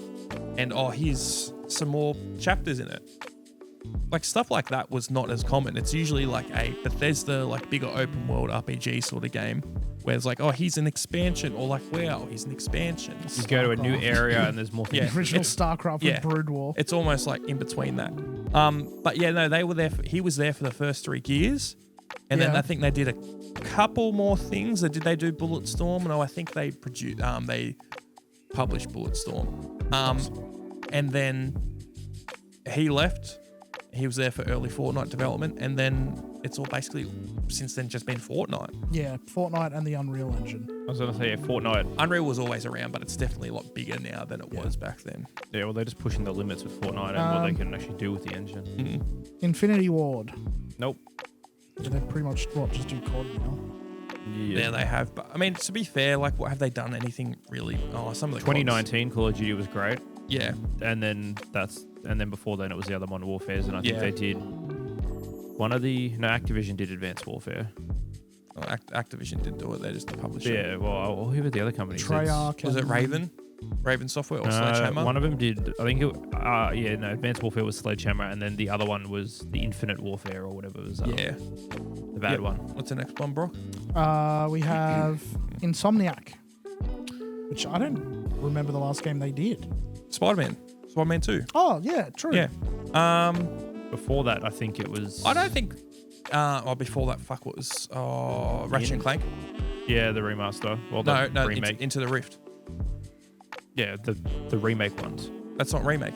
and oh, here's some more chapters in it. Like stuff like that was not as common. It's usually like a Bethesda, like bigger open world RPG sort of game, where it's like, oh, he's an expansion, or like, wow, he's an expansion.
You go to a new
Starcraft.
area, and there's more things.
Yeah.
The original
It's-
StarCraft
yeah.
with Brood War.
It's almost like in between that. But yeah, no, they were there. He was there for the first 3 Gears, and then
Yeah.
I think they did a couple more things. Did they do Bulletstorm? No, I think they produced. They published Bulletstorm. And then he left. He was there for early Fortnite development, and then it's all basically since then just been Fortnite.
Yeah. Fortnite and the Unreal Engine.
I was gonna say Fortnite.
Unreal was always around, but it's definitely a lot bigger now than it was back then.
Yeah, well, they're just pushing the limits with Fortnite and what they can actually do with the engine.
Infinity Ward.
Nope.
They pretty much just do COD now.
Yeah, they have. But I mean, to be fair, like, what have they done? Anything really? Oh, some of the
2019 Call of Duty was great,
Yeah.
and then before then it was the other Modern Warfares, and I think
Yeah.
they did Activision did Advanced Warfare.
Oh, Activision didn't do it. They're just the publisher.
Yeah, well, who were the other companies?
Treyarch.
Was it
and-
Raven? Raven Software or Sledgehammer?
One of them did. I think Advanced Warfare was Sledgehammer, and then the other one was the Infinite Warfare or whatever it was.
Yeah.
The bad one.
What's the next one, Brock?
We have Insomniac, which I don't remember the last game they did.
Spider-Man. Spider-Man 2.
Oh, yeah, true.
Yeah.
Before that, I think it was.
I don't think. Before that, what was? Ratchet and Clank.
Yeah, the remaster. Well, the
No,
remake.
Into the Rift.
Yeah, the remake ones.
That's not remake.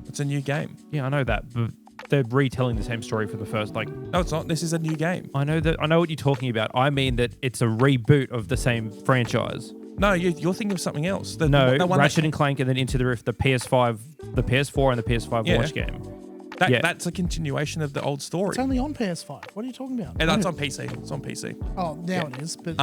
It's a new game.
Yeah, I know that, but they're retelling the same story for the first. Like,
No, it's not. This is a new game.
I know that. I know what you're talking about. I mean that it's a reboot of the same franchise.
No, you're thinking of something else. The one
Ratchet and Clank, and then Into the Rift, the PS4 and the PS5 launch game.
That's a continuation of the old story.
It's only on PS5. What are you talking about?
And that's on PC. It's on PC.
Oh, now it is. But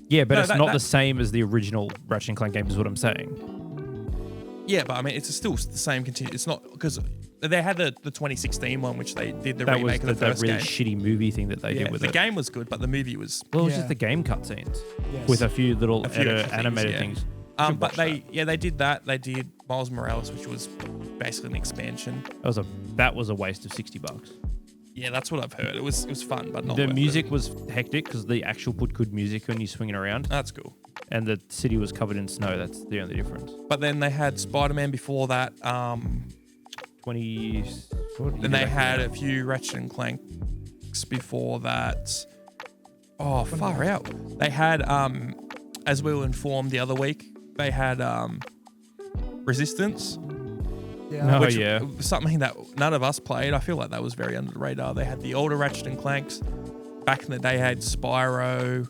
Yeah, but
No,
it's
that-
not
that-
the same as the original Ratchet and Clank game, is what I'm saying.
Yeah, but I mean, it's still the same. It's not because They had the 2016 one, which they did the
That was
remake of the
that
first
really
game.
shitty movie thing that they
Yeah,
did with
the
it.
game was good, but the movie was.
Well, it was
Yeah.
just the game cutscenes
Yes.
with a few little
extra things,
animated
yeah.
things. You should
But
watch that.
they did that. They did Miles Morales, which was basically an expansion.
That was a waste of $60.
Yeah, that's what I've heard. It was fun, but not
The
worth
music
it.
was hectic because they actually put good music when you're swinging around,
That's cool.
and the city was covered in snow. That's the only difference.
But then they had Spider-Man before that.
20.
Then they had a few Ratchet and Clanks before that. Oh, far out. They had, as we were informed the other week, they had Resistance.
Yeah.
Oh,
which
yeah.
was something that none of us played. I feel like that was very under the radar. They had the older Ratchet and Clanks. Back in the day, had Spyro.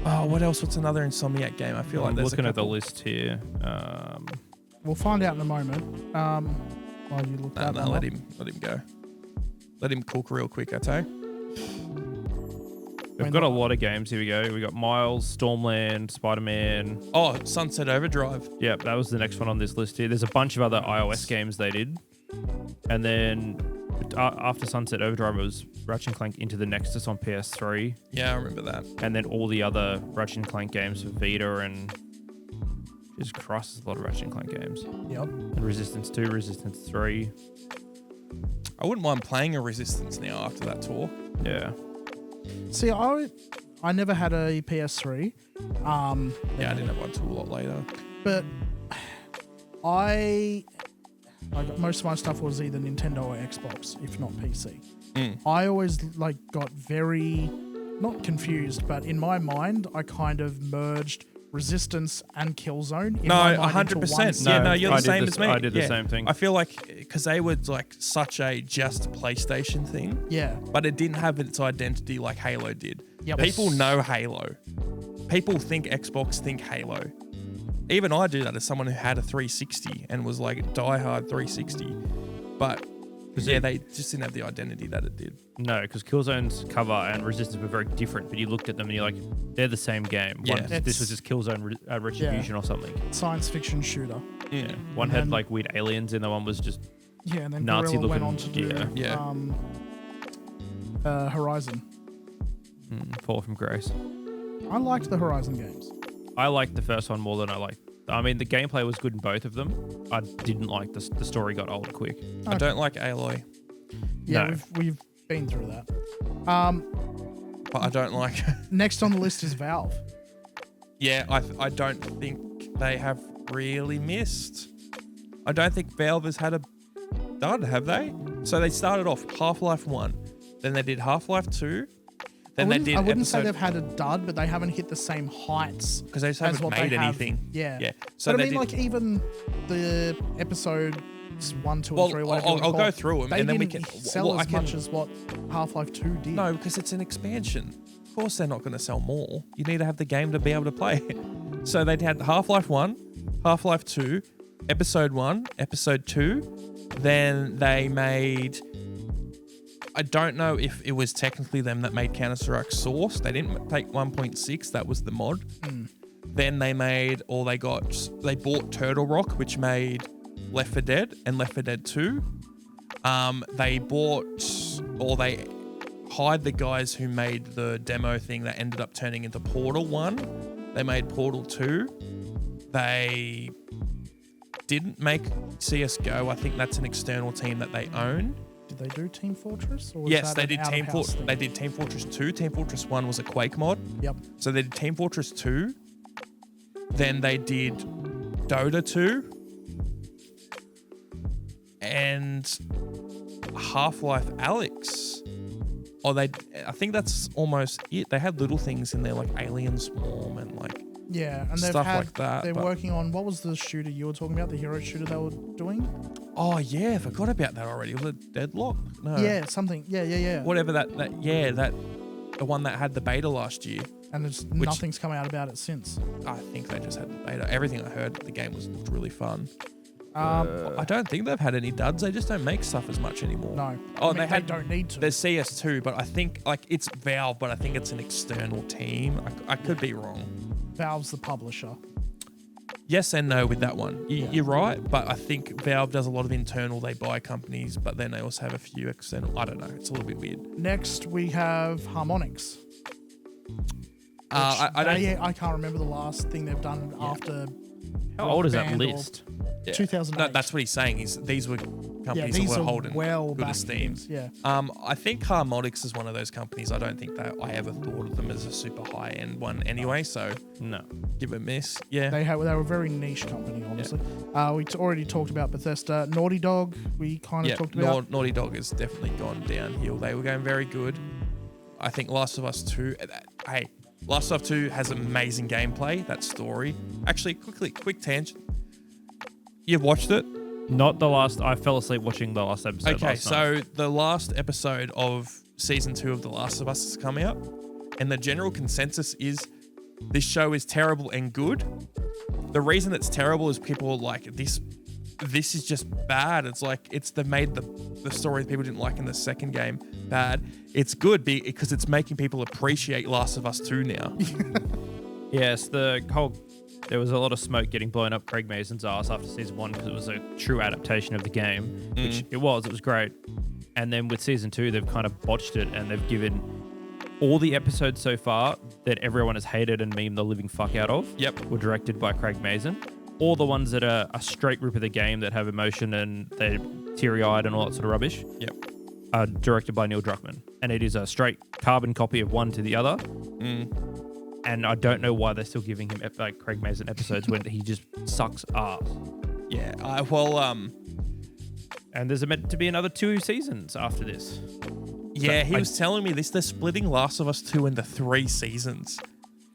What else? What's another Insomniac game? I feel like
I'm
there's
looking
a
at the
couple.
list here.
We'll find out in a moment. While you look that
No,
one
let
up.
him go. Let him cook real quick, I tell you.
We've got a lot of games. Here we go. We got Miles, Stormland, Spider-Man.
Oh, Sunset Overdrive.
Yep, that was the next one on this list here. There's a bunch of other iOS games they did. And then after Sunset Overdrive, it was Ratchet and Clank Into the Nexus on PS3.
Yeah, I remember that.
And then all the other Ratchet and Clank games for Vita and... Jesus Christ, there's a lot of Ratchet and Clank games.
Yep.
And Resistance 2, Resistance 3.
I wouldn't mind playing a Resistance now after that tour.
Yeah.
See, I never had a PS3.
Yeah, I didn't have one till a lot later.
But I got, most of my stuff was either Nintendo or Xbox, if not PC. I always got very not confused, but in my mind, I kind of merged Resistance and Killzone. In
No,
my mind into
100%.
one
Yeah, no, you're
I
the
did
same
this-
as me.
I did the
Yeah.
same thing.
I feel like because they were like such a just PlayStation thing,
Yeah.
but it didn't have its identity like Halo did.
Yep.
People know Halo. People think Xbox, think Halo. Even I do that as someone who had a 360 and was like diehard 360. But yeah, they just didn't have the identity that it did.
No, because Killzone's cover and Resistance were very different, but you looked at them and you're like, they're the same game.
Yeah.
This was just Killzone Retribution or something.
Science fiction shooter.
Yeah. One
And
had
then-
like weird aliens and the one was just
Yeah, and then
Nazi
Guerrilla went
looking-
on to do
yeah.
Horizon.
Fall from Grace.
I liked the Horizon games.
I liked the first one more than I liked. I mean, the gameplay was good in both of them. I didn't like the story got old quick.
I don't like Aloy,
Yeah,
No.
we've been through that.
but I don't like.
Next on the list is Valve.
Yeah, I don't think they have really missed. I don't think Valve has had a dud, have they? So they started off Half-Life 1, then they did Half-Life 2, then they did
I wouldn't say
episode
they've had a dud, but they haven't hit the same heights
because they just
as
haven't
what they
made
have.
anything.
Yeah.
Yeah. So
but
they
I mean,
did,
like even the episodes 1, 2,
Well,
and 3. Whatever
I'll go through them
They
and then we
didn't
can
sell
well, I
as
can-
much as what Half-Life 2 did.
No, because it's an expansion. Of course, they're not going to sell more. You need to have the game to be able to play it. So they had Half-Life 1, Half-Life 2, Episode 1, Episode 2. Then they made... I don't know if it was technically them that made Counter-Strike Source. They didn't take 1.6. That was the mod. Then they bought Turtle Rock, which made Left 4 Dead and Left 4 Dead 2. They hired the guys who made the demo thing that ended up turning into Portal 1. They made Portal 2. They didn't make CSGO. I think that's an external team that they own.
Did they do Team Fortress? Or was
Yes,
that
they
an
did Team
out-of-house
Fortress.
thing?
They did Team Fortress 2. Team Fortress 1 was a Quake mod.
Yep.
So they did Team Fortress 2. Then they did Dota 2. And Half-Life Alyx. I think that's almost it. They had little things in there like Alien Swarm and like
Yeah, and they've
stuff
had,
like that,
They're
but-
working on, what was the shooter you were talking about? The hero shooter they were doing?
oh yeah, I forgot about that already. Was it Deadlock? No.
Yeah, something. Yeah.
Whatever that the one that had the beta last year.
And there's nothing's come out about it since.
I think they just had the beta. Everything I heard, the game looked really fun.
Um,
I don't think they've had any duds. They just don't make stuff as much anymore.
no.
Oh,
I mean,
they
don't need to.
There's CS2, but I think like it's Valve, but I think it's an external team. I could be wrong.
Valve's the publisher.
yes and no with that one.
Yeah.
You're right, but I think Valve does a lot of internal. They buy companies, but then they also have a few external. I don't know. It's a little bit weird.
Next, we have Harmonix. I can't remember the last thing they've done after.
How old is that
Band or-
list?
2008.
No, that's what he's saying. These were companies
these
that were
are
holding
well
good
back
esteem.
things, yeah.
I think Harmonix is one of those companies. I don't think that I ever thought of them as a super high end one anyway. So
No.
give it a miss. Yeah.
They were a very niche company, honestly. We already talked about Bethesda. Naughty Dog, we kind of talked about.
Naughty Dog has definitely gone downhill. They were going very good. I think Last of Us 2. Hey, Last of Us 2 has amazing gameplay. That story. Actually, quick tangent. You've watched it?
Not the last. I fell asleep watching the last episode.
Okay,
last night.
so the last episode of season 2 of The Last of Us is coming up, and the general consensus is this show is terrible and good. The reason it's terrible is people are like, this is just bad. It's like they made the story people didn't like in the second game bad. It's good because it's making people appreciate Last of Us 2 now.
Yes, there was a lot of smoke getting blown up Craig Mason's ass after season 1 because it was a true adaptation of the game, which it was great. And then with season 2, they've kind of botched it, and they've given all the episodes so far that everyone has hated and memed the living fuck out of.
Yep.
Were directed by Craig Mason. All the ones that are a straight rip of the game that have emotion and they're teary-eyed and all that sort of rubbish.
Yep.
Are directed by Neil Druckmann, and it is a straight carbon copy of one to the other. And I don't know why they're still giving him Craig Mason episodes when he just sucks ass.
Yeah.
And there's meant to be another 2 seasons after this.
Yeah, he was telling me this. They're splitting Last of Us 2 into 3 seasons,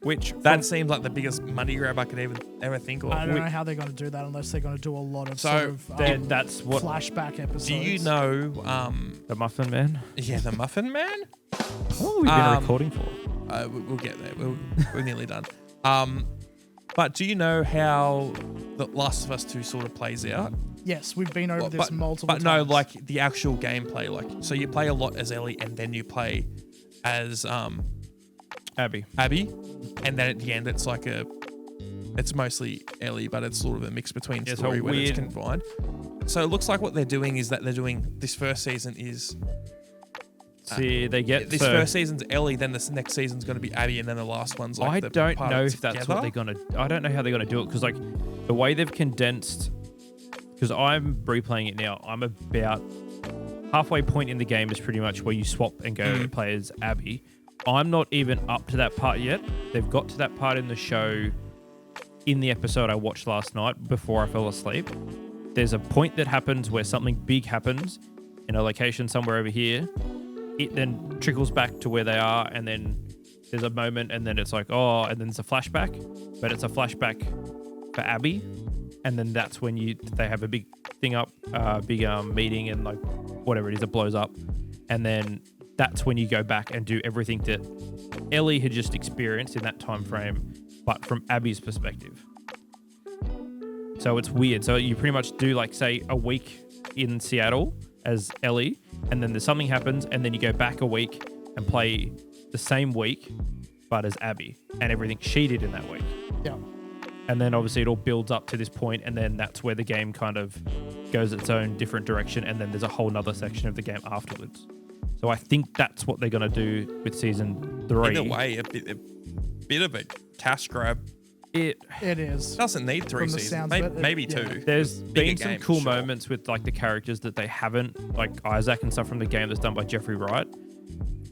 Which
that seems like the biggest money grab I could ever think of.
I don't know how they're going to do that unless they're going to do a lot of
that's what
flashback episodes.
Do you know
the Muffin Man.
Yeah, the Muffin Man?
How long have we been recording for?
We'll get there. We're nearly done. But do you know how The Last of Us 2 sort of plays out?
Yes, we've been over this multiple times.
But no, like the actual gameplay. Like, so you play a lot as Ellie, and then you play as
Abby.
And then at the end, it's like it's mostly Ellie, but it's sort of a mix between story where it's combined. So it looks like what they're doing is that they're doing this first season is. First season's Ellie, then this next season's going to be Abby, and then the last one's like
I don't know if that's what they're going to. I don't know how they're going to do it because like the way they've condensed. Because I'm replaying it now. I'm about halfway point in the game is pretty much where you swap and go play as Abby. I'm not even up to that part yet. They've got to that part in the show in the episode I watched last night before I fell asleep. There's a point that happens where something big happens in a location somewhere over here. It then trickles back to where they are, and then there's a moment, and then it's like, oh, and then it's a flashback, but it's a flashback for Abby, and then that's when they have a big thing up, big meeting, and like whatever it is, it blows up, and then that's when you go back and do everything that Ellie had just experienced in that time frame, but from Abby's perspective. So it's weird. So you pretty much do like say a week in Seattle as Ellie, and then there's something happens, and then you go back a week and play the same week, but as Abby, and everything she did in that week.
Yeah.
And then obviously it all builds up to this point, and then that's where the game kind of goes its own different direction, and then there's a whole nother section of the game afterwards. So I think that's what they're going to do with season 3.
Either way, a bit of a cash grab.
It is.
Doesn't need 3
From the
seasons.
sounds of it,
Maybe
yeah.
2.
There's been some
game,
cool
sure.
moments with like the characters that they haven't, like Isaac and stuff from the game that's done by Jeffrey Wright.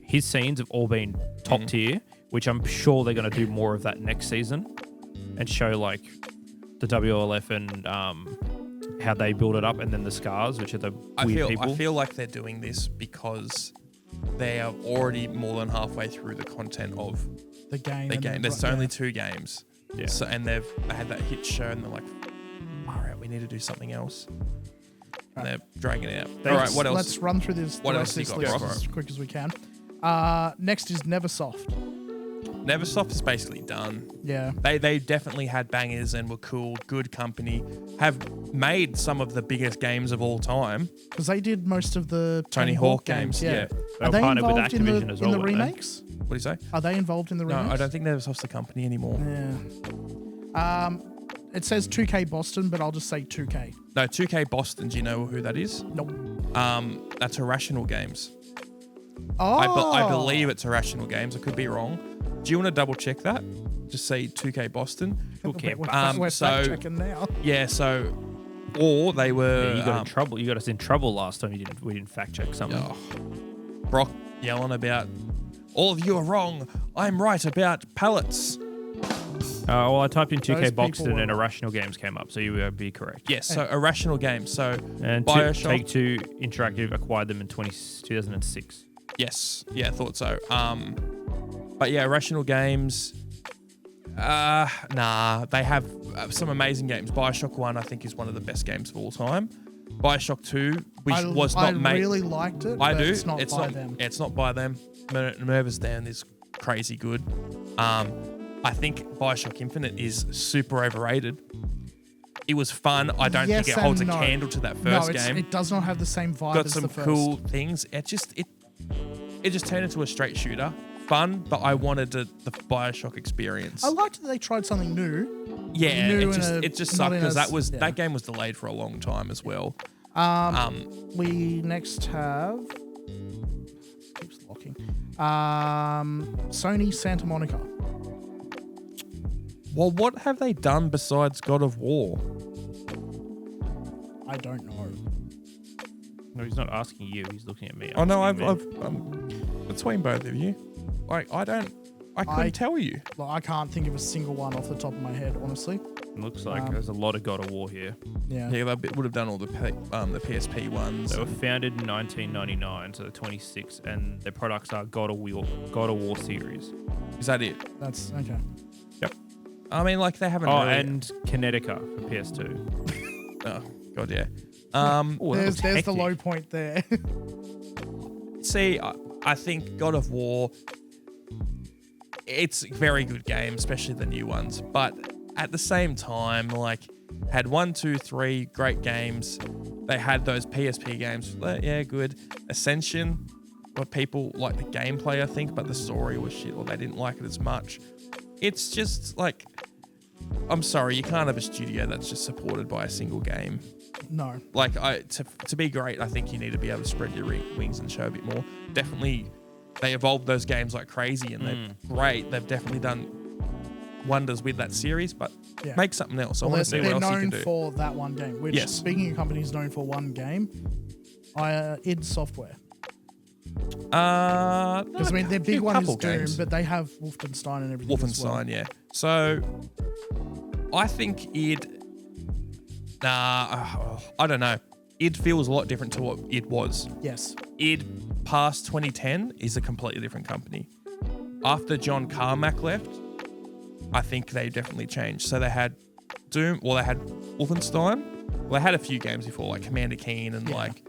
His scenes have all been top tier, which I'm sure they're going to do more of that next season and show like the WLF and how they build it up, and then the scars, which are the weird people.
I feel like they're doing this because they are already more than halfway through the content of
the game.
There's only 2 games.
Yeah.
So, and they had that hit show, and they're like, all right, we need to do something else. And they're dragging it out. All right, what else?
Let's run through this.
What else
this
you got,
list
bro?
as quick as we can. Next is Neversoft.
Neversoft is basically done.
Yeah.
They definitely had bangers and were cool, good company, have made some of the biggest games of all time.
Because they did most of the
Tony Hawk games, yeah.
Are
They
they
were partnered with
involved in
Activision
the,
as
in
well,
the
weren't they?
remakes?
What do you say?
Are they involved in the remakes?
No, I don't think Neversoft's the company anymore.
Yeah. It says 2K Boston, but I'll just say 2K.
No, 2K Boston. Do you know who that is?
Nope.
That's Irrational Games.
Oh.
I believe it's Irrational Games. I could be wrong. Do you want to double check that? Just say 2K Boston.
We're fact checking now.
Yeah, so or they were
you got in trouble. You got us in trouble last time. We didn't fact check something.
Brock yelling about all of you are wrong. I'm right about pallets.
Well, I typed in 2K
Those
Boxed
people
and
were-
Irrational Games came up, so you would be correct.
Yes, so Irrational Games. So
And
BioShock.
Take-Two Interactive acquired them in 2006.
Yes, yeah, I thought so. But yeah, Irrational Games. Nah, they have some amazing games. BioShock 1, I think, is one of the best games of all time. BioShock 2, which was not made.
I really liked it.
I
but
do.
It's not by them.
It's not by them. Merva's Den is crazy good. I think BioShock Infinite is super overrated. It was fun. I don't think it holds a candle to that first game.
It does not have the same vibe
Got
as
some
the first.
cool things. It just turned into a straight shooter. Fun, but I wanted the BioShock experience.
I liked that they tried something new.
Yeah,
new
it just sucked because
yeah.
that game was delayed for a long time as well.
We next have keeps locking. Sony Santa Monica.
Well, what have they done besides God of War?
I don't know.
No, he's not asking you. He's looking at me.
Oh no,
Asking
I've between both of you. Like I couldn't tell you.
Like, I can't think of a single one off the top of my head, honestly.
It looks like there's a lot of God of War here.
Yeah.
Yeah, they would have done all the PSP ones.
They were founded in 1999, so they're 26, and their products are God of War series.
Is that it?
That's okay.
Yep.
I mean, like they haven't.
Oh,
really...
and Kinetica for PS2.
Oh god, yeah.
There's the low point there.
See, I think God of War. It's a very good game, especially the new ones. But at the same time, like, had 1, 2, 3 great games. They had those PSP games. Yeah, good. Ascension, where people like the gameplay, I think, but the story was shit, or they didn't like it as much. It's just like, I'm sorry, you can't have a studio that's just supported by a single game.
No.
Like, to be great, I think you need to be able to spread your wings and show a bit more. Definitely, they evolved those games like crazy, and they're great. They've definitely done wonders with that series, but make something else. I want to see what else you can do.
They're known for that one game, which, speaking of companies known for one game, id Software. Because, I mean, their big one is Doom,
games.
but they have Wolfenstein and everything as well.
Wolfenstein, yeah. So, I think I don't know. Id feels a lot different to what it was.
Yes.
Id past 2010 is a completely different company. After John Carmack left, I think they definitely changed. So they had Doom, they had Wolfenstein. Well, they had a few games before, like Commander Keen and like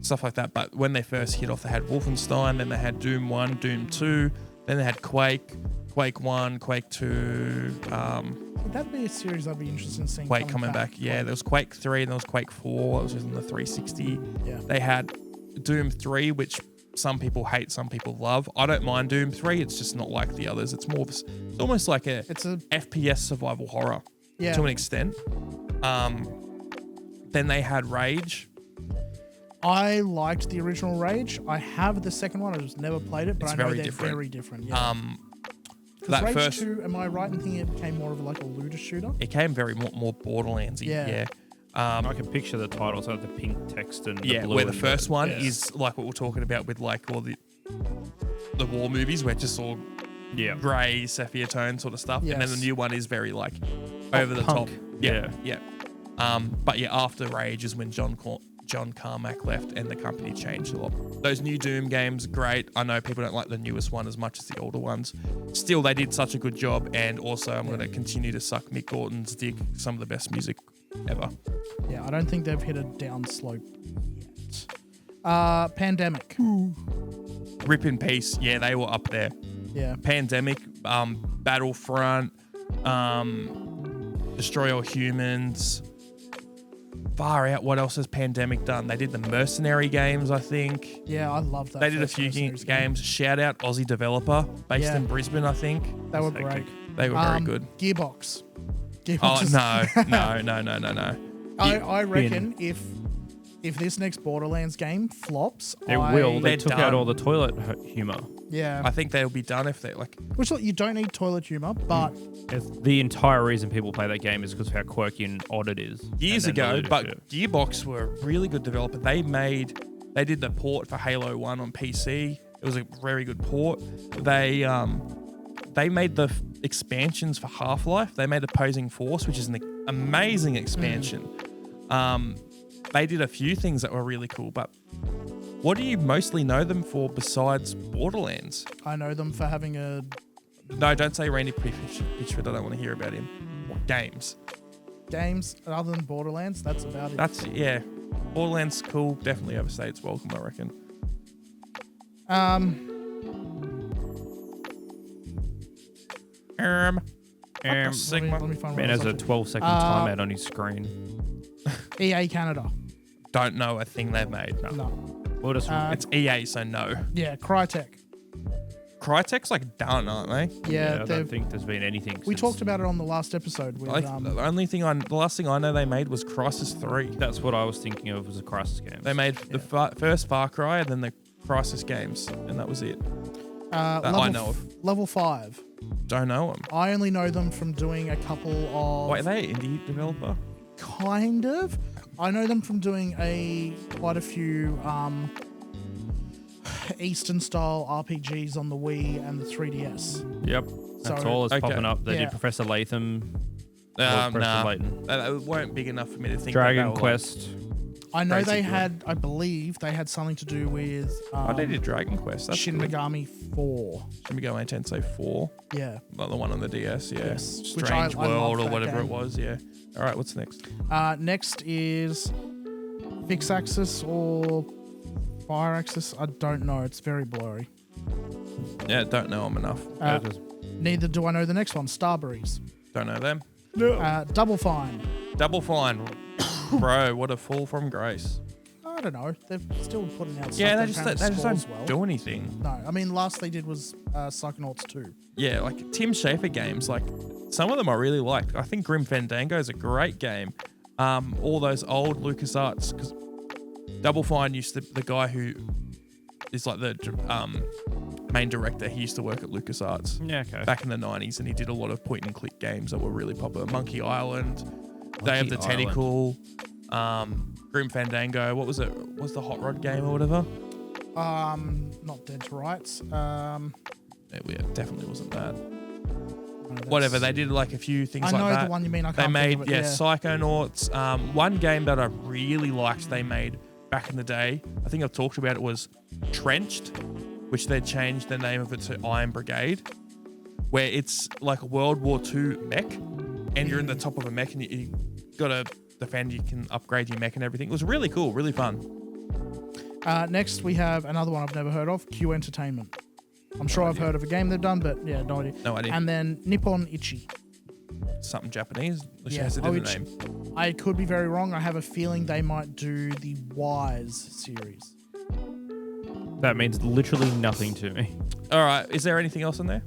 stuff like that. But when they first hit off, they had Wolfenstein, then they had Doom 1, Doom 2, then they had Quake 1, Quake 2.
That'd be a series I'd be interested in seeing.
Quake coming back. Yeah, there was Quake 3 and there was Quake 4. It was on the 360.
Yeah.
They had Doom 3, which some people hate, some people love. I don't mind Doom 3. It's just not like the others. It's more of it's almost like it's a FPS survival horror to an extent. Then they had Rage.
I liked the original Rage. I have the second one. I just never played it, but I know they're very different. Yeah. Because Rage 2, am I right in thinking it became more of like a looter shooter?
It came very more Borderlands-y. Yeah.
I can picture the title, so the pink text and the blue.
Where the first one is like what we're talking about with like all the war movies, where it's just all grey, sepia tone sort of stuff. Yes. And then the new one is very like over the top. Yeah. But yeah, after Rage is when John Carmack left and the company changed a lot. Those new Doom games, great. I know people don't like the newest one as much as the older ones. Still, they did such a good job, and also I'm going to continue to suck Mick Gordon's dick. Some of the best music ever.
Yeah, I don't think they've hit a down slope yet. Pandemic.
Rip in peace. Yeah, they were up there.
Yeah.
Pandemic, Battlefront, Destroy All Humans. Far out. What else has Pandemic done? They did the Mercenary games, I think.
Yeah, I love that.
They did a few games. Shout out Aussie developer based in Brisbane, I think.
They were great.
They were very good.
Gearbox. Gearbox
no.
I reckon if this next Borderlands game flops,
It will. They
They're
took
done.
out all the toilet humor.
Yeah.
I think they'll be done if they like.
Which look, you don't need toilet humor, but
The entire reason people play that game is because of how quirky and odd it is.
Years
And then the
ago, but
leadership.
Gearbox were a really good developer. They did the port for Halo 1 on PC. It was a very good port. They made the expansions for Half-Life. They made Opposing Force, which is an amazing expansion. They did a few things that were really cool, but what do you mostly know them for besides Borderlands?
I know them for having a
No, don't say Randy Pitchford. I don't want to hear about him. Or games.
games other than Borderlands. That's about it.
That's, yeah. Borderlands, cool. Definitely overstay its welcome, I reckon. Sigma.
Let me find
Man
what I
has
was
a
up to.
12-second timeout on his screen.
EA Canada.
Don't know a thing they've made.
No.
We'll just
It's EA, so no.
Yeah, Crytek.
Crytek's like done, aren't they?
Yeah,
I don't
they've.
think there's been anything.
We
since-
talked about it on the last episode with
The last thing I know they made was Crysis 3.
That's what I was thinking of was a Crisis game.
They made the first Far Cry and then the Crysis games, and that was it.
level,
I know of.
level 5.
Don't know them.
I only know them from doing a couple of
Wait, are they an indie developer?
kind of. I know them from doing quite a few Eastern style RPGs on the Wii and the 3DS.
Yep. That's
So-
all that's
Okay.
popping up. They
Yeah.
did Professor Laytham.
Nah.
Layton.
They weren't big enough for me to think
Dragon
that they were,
Quest.
I know
Crazy
they
good.
had, I believe they had something to do with
Like, they did Dragon Quest. That's
Shin
good.
Megami 4.
Shin Megami Tensei 4.
Yeah.
Like the one on the DS, yeah.
Yes, which
Strange
I
World
love
or
that
whatever
game.
it was, yeah. All right, what's next?
Next is Fixaxis or Fireaxis. I don't know. It's very blurry.
Yeah, don't know them enough.
Neither do I know the next one. Starberries.
Don't know them.
Double Fine.
Double Fine. Bro, what a fall from grace.
I don't know. They're still putting out stuff.
Yeah, they
that
just
apparently
don't
scores well.
do anything.
No, I mean, last they did was Psychonauts 2.
Yeah, like Tim Schafer games, like some of them I really liked. I think Grim Fandango is a great game. All those old LucasArts, because Double Fine used to, the guy who is like the main director, he used to work at LucasArts
Yeah, okay.
back in the 90s, and he did a lot of point and click games that were really popular. Monkey Island, Day of the Tentacle, Grim Fandango. What was it? Was the Hot Rod game or whatever?
Not Dead to Rights.
It definitely wasn't that.
That's-
Whatever, they did like a few things
I
like
know
that.
the one you mean. I
They
can't
made,
think of it.
Psychonauts. One game that I really liked they made back in the day, I think I've talked about it, was Trenched, which they changed the name of it to Iron Brigade, where it's like a World War II mech, and you're in the top of a mech and you got to defend, you can upgrade your mech and everything. It was really cool, really fun.
Next, we have another one I've never heard of, Q Entertainment. I'm sure I've heard of a game they've done, but yeah, no idea.
No idea.
And then Nippon Ichi.
Something Japanese. She
Yeah,
has a different
which-
name.
I could be very wrong. I have a feeling they might do the Wise series.
That means literally nothing to me.
All right, is there anything else in there?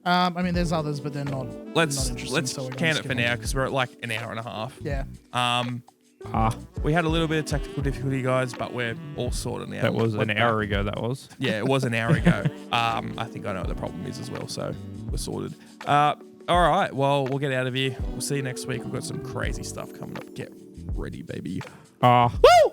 I mean, there's others, but they're not.
Let's
not interesting,
let's
so we're gonna
can it
skip
for
them.
now because we're at like an hour and a half.
Yeah.
We had a little bit of technical difficulty, guys, but we're all sorted now.
That was
We're
an
back.
hour ago, that was.
Yeah, it was an hour ago. I think I know what the problem is as well, so we're sorted. All right, well, we'll get out of here. We'll see you next week. We've got some crazy stuff coming up. Get ready, baby.
Woo!